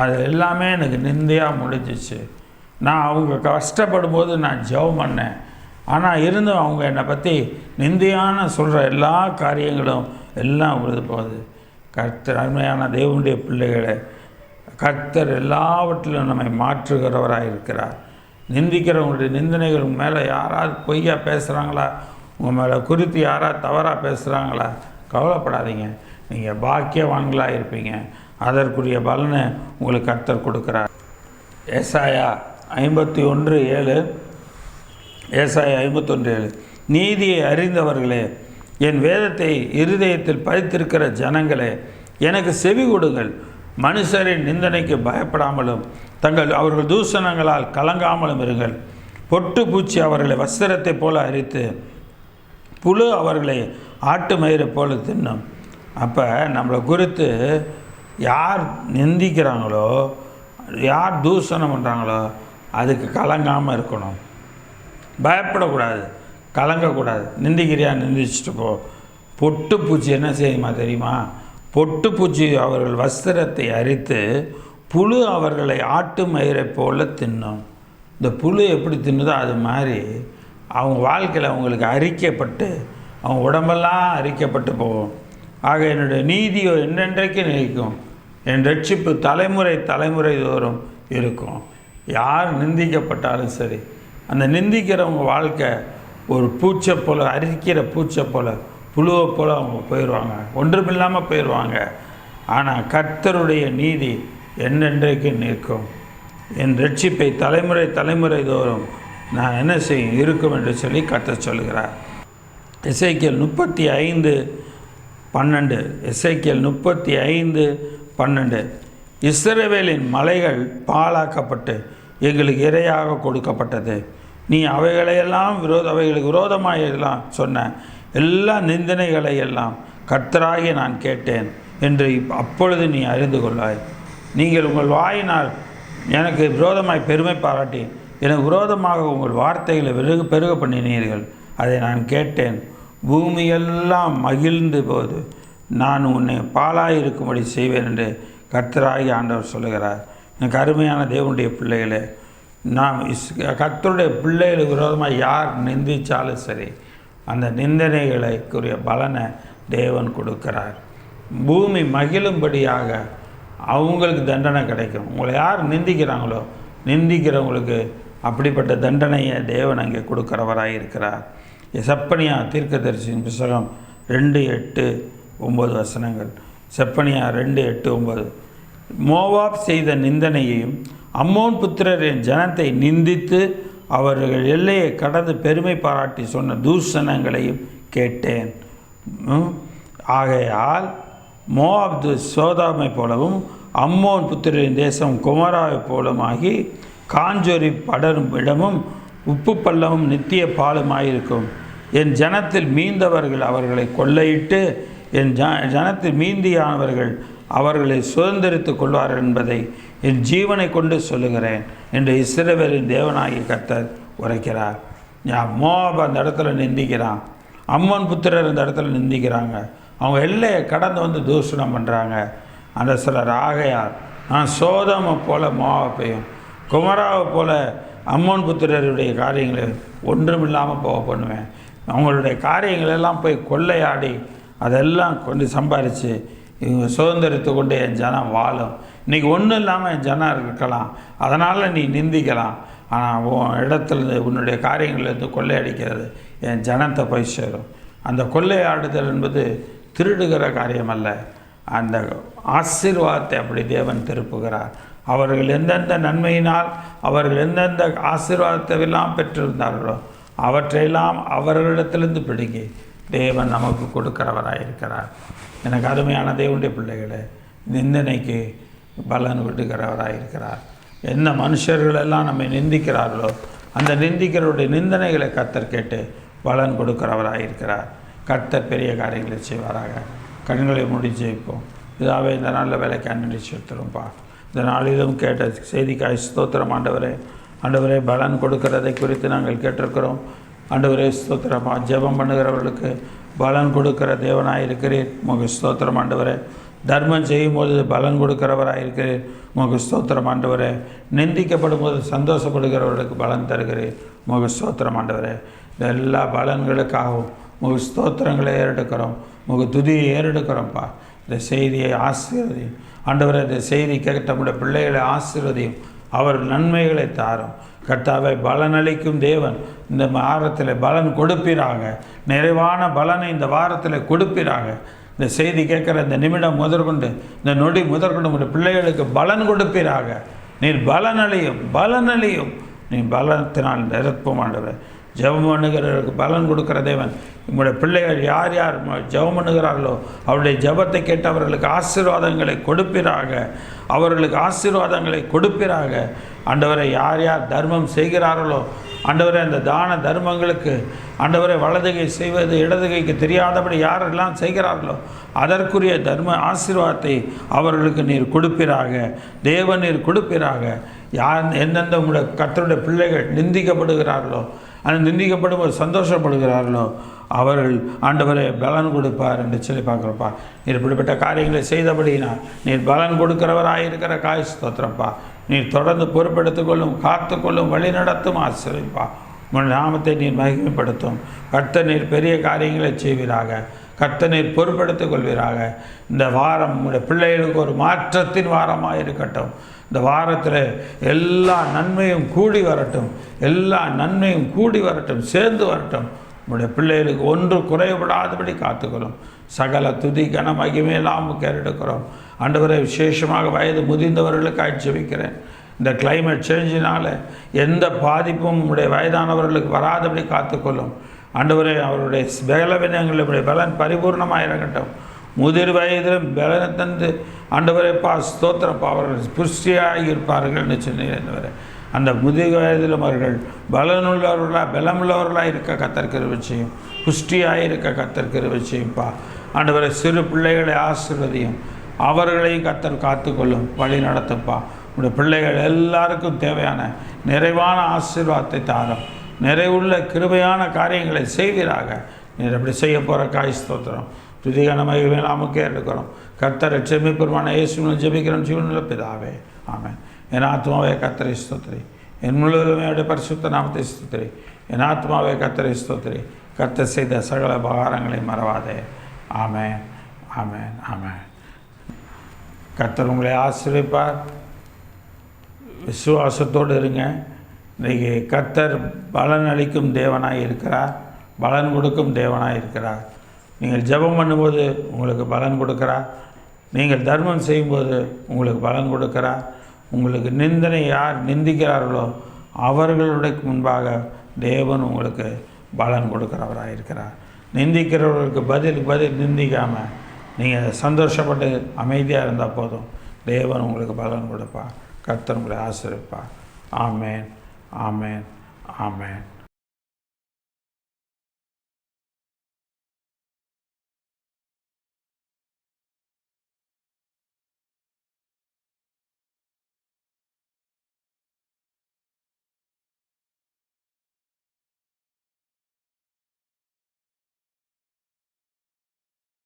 அது எல்லாமே எனக்கு நிந்தையாக முடிஞ்சிச்சு. நான் அவங்க கஷ்டப்படும் போது நான் ஜெபம் பண்ணேன், ஆனால் இருந்தும் அவங்க என்னை பற்றி நிந்தையான சொல்கிற எல்லா காரியங்களும் எல்லாம் விழுது போகுது. கர்த்தர், அருமையான தேவனுடைய பிள்ளைகளை, கர்த்தர் எல்லாவற்றிலும் நம்மை மாற்றுகிறவராக இருக்கிறார். நிந்திக்கிறவங்களுடைய நிந்தனைகள் உங்கள் மேலே யாராவது பொய்யா பேசுகிறாங்களா, உங்கள் மேலே குறித்து யாராவது தவறாக பேசுகிறாங்களா, கவலைப்படாதீங்க. நீங்கள் பாக்கியவான்களாக இருப்பீங்க. அதற்குரிய பலனை உங்களுக்கு கர்த்தர் கொடுக்குறார். ஏசாயா 51:7, ஏசாயா 51:7, நீதியை அறிந்தவர்களே, என் வேதத்தை இருதயத்தில் பதித்திருக்கிற ஜனங்களே, எனக்கு செவி கொடுங்கள். மனுஷரின் நிந்தனைக்கு பயப்படாமலும் அவர்கள் தூஷணங்களால் கலங்காமலும் இருங்கள். பொட்டு பூச்சி அவர்களை வஸ்திரத்தை போல அரித்து புழு அவர்களை ஆட்டு மயிரை போல தின்னும். அப்போ நம்மளை குறித்து யார் நிந்திக்கிறாங்களோ, யார் தூஷணம் பண்ணுறாங்களோ அதுக்கு கலங்காமல் இருக்கணும், பயப்படக்கூடாது, கலங்கக்கூடாது. நிந்திக்கிறியா, நிந்திச்சுட்டு போ. பொட்டு பூச்சி என்ன செய்யுமா தெரியுமா? பொட்டு பூச்சி அவர்கள் வஸ்திரத்தை அரித்து புழு அவர்களை ஆட்டு மயிரை போல தின்னும். இந்த புழு எப்படி தின்னுதோ அது மாதிரி அவங்க வாழ்க்கையில் அவங்களுக்கு அரிக்கப்பட்டு அவங்க உடம்பெல்லாம் அரிக்கப்பட்டு போகும். ஆக என்னுடைய நீதியோ என்றென்றைக்கு நிற்கும், என் ரட்சிப்பு தலைமுறை தலைமுறை தோறும் இருக்கும். யார் நிந்திக்கப்பட்டாலும் சரி, அந்த நிந்திக்கிறவங்க வாழ்க்கை ஒரு பூச்சை போல், அரிக்கிற பூச்சை போல், புழுவை போல் அவங்க போயிடுவாங்க, ஒன்றுமில்லாமல் போயிடுவாங்க. ஆனால் கர்த்தருடைய நீதி என்றென்றைக்கு நிற்கும். என் ரட்சிப்பை தலைமுறை தலைமுறை தோறும் நான் என்ன செய்யும் இருக்கும் என்று சொல்லி கர்த்தர் சொல்கிறார். எசேக்கியேல் 35:12, எசேக்கியேல் 35:12, இஸ்ரவேலின் மலைகள் பாழாக்கப்பட்டு எங்களுக்கு இரையாக கொடுக்கப்பட்டது. நீ அவைகளையெல்லாம் அவைகளுக்கு விரோதமாக எல்லாம் சொன்ன எல்லா நிந்தனைகளை எல்லாம் கர்த்தராகிய நான் கேட்டேன் என்று அப்பொழுது நீ அறிந்து கொள்ளாய். நீங்கள் உங்கள் வாயினால் எனக்கு விரோதமாய் பெருமை பாராட்டி எனக்கு விரோதமாக உங்கள் வார்த்தைகளை பெருக பண்ணினீர்கள், அதை நான் கேட்டேன். பூமியெல்லாம் மகிழ்ந்து போது நான் உன்னை பாழாயிருக்கும்படி செய்வேன் என்று கர்த்தராகி ஆண்டவர் சொல்லுகிறார். எனக்கு அருமையான தேவனுடைய பிள்ளைகளே, நாம் கர்த்தருடைய பிள்ளைகளுக்கு விரோதமாக யார் நிந்திச்சாலும் சரி, அந்த நிந்தனைகளுக்குரிய பலனை தேவன் கொடுக்கிறார். பூமி மகிழும்படியாக அவங்களுக்கு தண்டனை கிடைக்கும். உங்களை யார் நிந்திக்கிறாங்களோ நிந்திக்கிறவங்களுக்கு அப்படிப்பட்ட தண்டனையை தேவன் அங்கே கொடுக்கிறவராக இருக்கிறார். செப்பனியா தீர்க்கதரிசியின் புத்தகம் 2:8-9 வசனங்கள். செப்பனியா 2:8-9, மோவாப் செய்த நிந்தனையையும் அம்மோன் புத்திரரின் ஜனத்தை நிந்தித்து அவர்கள் எல்லையை கடந்து பெருமை பாராட்டி சொன்ன தூஷணங்களையும் கேட்டேன். ஆகையால் மோவாப் சோதாமை போலவும் அம்மோன் புத்திரரின் தேசம் குமராவை போலும் ஆகி காஞ்சொரி படரும் இடமும் உப்பு பள்ளமும் நித்திய பாலுமாயிருக்கும். என் ஜனத்தில் மீந்தவர்கள் அவர்களை கொள்ளையிட்டு என் ஜனத்தில் மீந்தியானவர்கள் அவர்களை சுதந்திரித்துக் கொள்வார்கள் என்பதை என் ஜீவனை கொண்டு சொல்லுகிறேன் என்று இஸ்ரவேலின் தேவனாகிய கர்த்தர் உரைக்கிறார். மோவாப் அந்த இடத்துல நிந்திக்கிறான், அம்மோன் புத்திரர் இந்த இடத்துல நிந்திக்கிறாங்க, அவங்க எல்லையை கடந்து வந்து தூஷணம் பண்ணுறாங்க. அந்த சிலர் ஆகையால் நான் சோதோமை போல மோவாப்பையும் குமராவை போல அம்மோன் புத்திரருடைய காரியங்களை ஒன்றுமில்லாமல் போக பண்ணுவேன். அவங்களுடைய காரியங்களெல்லாம் போய் கொள்ளையாடி அதெல்லாம் கொண்டு சம்பாரித்து இவங்க சுதந்திரித்து கொண்டு என் ஜனம் வாழும். இன்றைக்கி ஒன்றும் இல்லாமல் என் ஜனம் இருக்கலாம், அதனால் நீ நிந்திக்கலாம். ஆனால் உன் இடத்துல உன்னுடைய காரியங்கள்லேருந்து கொள்ளையடிக்கிறது என் ஜனத்தை போய் சேரும். அந்த கொள்ளையாடுதல் என்பது திருடுகிற காரியம் அல்ல, அந்த ஆசீர்வாதத்தை அப்படி தேவன் திருப்புகிறார். அவர்கள் எந்தெந்த நன்மையினால் அவர்கள் எந்தெந்த ஆசீர்வாதத்தை எல்லாம் பெற்றிருந்தார்களோ அவற்றையெல்லாம் அவர்களிடத்திலிருந்து பிடுங்கி தேவன் நமக்கு கொடுக்கிறவராயிருக்கிறார். எனக்கு அருமையான தேவனுடைய பிள்ளைகளே, நிந்தனைக்கு பலன் விடுகிறவராயிருக்கிறார். எந்த மனுஷர்களெல்லாம் நம்மை நிந்திக்கிறார்களோ அந்த நிந்திக்கிறவருடைய நிந்தனைகளை கர்த்தர் கேட்டு பலன் கொடுக்கிறவராயிருக்கிறார். கர்த்தர் பெரிய காரியங்களை செய்வாராக. கண்களை மூடி ஜெயிப்போம். இதாவே இந்த நாளில் வேலைக்கு நன்றி செலுத்துகிறோம்ப்பா. இந்த நாளிலும் கேட்ட செய்திக்காய் ஸ்தோத்திரம் ஆண்டவரே. ஆண்டவரே, பலன் கொடுக்கிறதை குறித்து நாங்கள் கேட்டிருக்கிறோம். ஆண்டவரே ஸ்தோத்திரமா, ஜெபம் பண்ணுகிறவர்களுக்கு பலன் கொடுக்கிற தேவனாக இருக்கிறீர், உமக்கு ஸ்தோத்திரம் ஆண்டவரே. தர்மம் செய்யும்போது பலன் கொடுக்கிறவராக இருக்கிறீர், உமக்கு ஸ்தோத்திரம் ஆண்டவரே. நிந்திக்கப்படும் போது சந்தோஷப்படுகிறவர்களுக்கு பலன் தருகிறீர், உமக்கு ஸ்தோத்திரம் ஆண்டவரே. இந்த எல்லா பலன்களுக்காகவும் உமக்கு ஸ்தோத்திரங்களை ஏறெடுக்கிறோம், உமக்கு துதியை ஏறெடுக்கிறோம்ப்பா. இந்த செய்தியை ஆசீர்வதியும் ஆண்டவரே. இந்த செய்தி கேட்ட நம்முடைய பிள்ளைகளை ஆசீர்வதியும், அவர் நன்மைகளை தாரும். கர்த்தாவை பலனளிக்கும் தேவன் இந்த வாரத்தில் பலன் கொடுப்பீராக. நிறைவான பலனை இந்த வாரத்தில் கொடுப்பீராக. இந்த செய்தி கேட்குற இந்த நிமிடம் முதற்கொண்டு இந்த நொடி முதற்கொண்டு உங்களுடைய பிள்ளைகளுக்கு பலன் கொடுப்பீராக. நீர் பலனளியும் நீ பலத்தினால் நிரப்பும் ஆண்டவர். ஜெபம் பண்ணுகிறவர்களுக்கு பலன் கொடுக்கிற தேவன். உங்களுடைய பிள்ளைகள் யார் யார் ஜெபம் பண்ணுகிறார்களோ அவருடைய ஜெபத்தை கேட்டு அவர்களுக்கு ஆசீர்வாதங்களை கொடுப்பீராக. அவர்களுக்கு ஆசீர்வாதங்களை கொடுப்பீராக. ஆண்டவரை யார் யார் தர்மம் செய்கிறார்களோ ஆண்டவரை அந்த தான தர்மங்களுக்கு ஆண்டவரை வலதுகை செய்வது இடதுகைக்கு தெரியாதபடி யாரெல்லாம் செய்கிறார்களோ அதற்குரிய தர்ம ஆசீர்வாதத்தை அவர்களுக்கு நீர் கொடுப்பீராக. தேவன் நீர் கொடுப்பீராக. யார் எந்தெந்த உங்களுடைய கர்த்தருடைய பிள்ளைகள் நிந்திக்கப்படுகிறார்களோ அந்த நிந்திக்கப்படும் போது சந்தோஷப்படுகிறார்களோ அவர்கள் ஆண்டவரை பலன் கொடுப்பார் என்று சொல்லி பார்க்குறப்பா. நீர் இப்படிப்பட்ட காரியங்களை செய்தபடினால் நீர் பலன் கொடுக்கிறவராயிருக்கிற காய் ஸ்தோத்திரப்பா. நீர் தொடர்ந்து பொறுப்பெடுத்துக்கொள்ளும், காத்துக்கொள்ளும், வழி நடத்தும், ஆசிரியப்பா. உன் நாமத்தை நீர் மகிமைப்படுத்தும். கர்த்தர் நீர் பெரிய காரியங்களை செய்வீராக. கர்த்தர் நீர் பொறுப்பெடுத்துக் கொள்வீராக. இந்த வாரம் உங்களுடைய பிள்ளைகளுக்கு ஒரு மாற்றத்தின் வாரமாக இருக்கட்டும். இந்த வாரத்தில் எல்லா நன்மையும் கூடி வரட்டும், எல்லா நன்மையும் கூடி வரட்டும், சேர்ந்து வரட்டும். உங்களுடைய பிள்ளைகளுக்கு ஒன்று குறைபடாதபடி காத்துக்கிறோம். சகல துதி கன மகிமையெல்லாம் கேட்டெடுக்கிறோம். ஆண்டவரை விசேஷமாக வயது முதிர்ந்தவர்களுக்கு ஜெபிக்கிறேன். இந்த கிளைமேட் சேஞ்சினால் எந்த பாதிப்பும் உங்களுடைய வயதானவர்களுக்கு வராதபடி காத்துக்கொள்ளும். ஆண்டவரை அவருடைய பலவீனங்களுடைய பலன் பரிபூர்ணமாக இருக்கட்டும். முதிர் வயதிலும் பலனை தந்து ஆண்டவரைப்பா ஸ்தோத்திரப்பா அவர்கள் புஷ்டியாக இருப்பார்கள்னு சொன்னீர். அந்த முதிர் வயதிலும் அவர்கள் பலமுள்ளவர்களாக இருக்க கர்த்தர் கிருபை செய்யும். புஷ்டியாக இருக்க கர்த்தர் கிருபை செய்யும்ப்பா. ஆண்டவரை சிறு பிள்ளைகளை ஆசீர்வதியும், அவர்களையும் கர்த்தர் காத்துக்கொள்ளும், வழி நடத்துப்பா. உடைய பிள்ளைகள் எல்லாருக்கும் தேவையான நிறைவான ஆசீர்வாதத்தை தாரும். நிறைவுள்ள கிருபையான காரியங்களை செய்வீராக. நீர் அப்படி செய்ய போகிற காய் ஸ்தோத்திரம் துதிகான மகிமை நாமக்கே எடுக்கிறோம். கர்த்தரை செமிப்பெருமான இயேசுவின் ஜெபிக்கிறோம் ஜீவனுள்ள பிதாவே, ஆமென். என் ஆத்மாவே கர்த்தரை ஸ்தோத்திரி, என் முழுவதுமே அவருடைய பரிசுத்த நாமத்தை ஸ்தோத்திரி. என் ஆத்மாவே கர்த்தரை ஸ்தோத்திரி, கர்த்தர் செய்த சகல உபகாரங்களை மறவாதே. ஆமென், ஆமென், ஆமென். கர்த்தர் உங்களை ஆசீர்வதிப்பார். விசுவாசத்தோடு இருங்க. இன்றைக்கி கர்த்தர் பலன் அளிக்கும் தேவனாய் இருக்கிறார், பலன் கொடுக்கும் தேவனாய் இருக்கிறார். நீங்கள் ஜெபம் பண்ணும்போது உங்களுக்கு பலன் கொடுக்கிறார். நீங்கள் தர்மம் செய்யும்போது உங்களுக்கு பலன் கொடுக்கிறார். உங்களுக்கு நிந்தனை யார் நிந்திக்கிறார்களோ அவர்களுடைய முன்பாக தேவன் உங்களுக்கு பலன் கொடுக்கிறவராக இருக்கிறார். நிந்திக்கிறவர்களுக்கு பதில் நிந்திக்காமல் நீங்கள் சந்தோஷப்பட்டு அமைதியாக இருந்தால் போதும், தேவன் உங்களுக்கு பலன் கொடுப்பார். கர்த்தர் உங்களை ஆசீர்வதிப்பார். ஆமென், ஆமென், ஆமென்.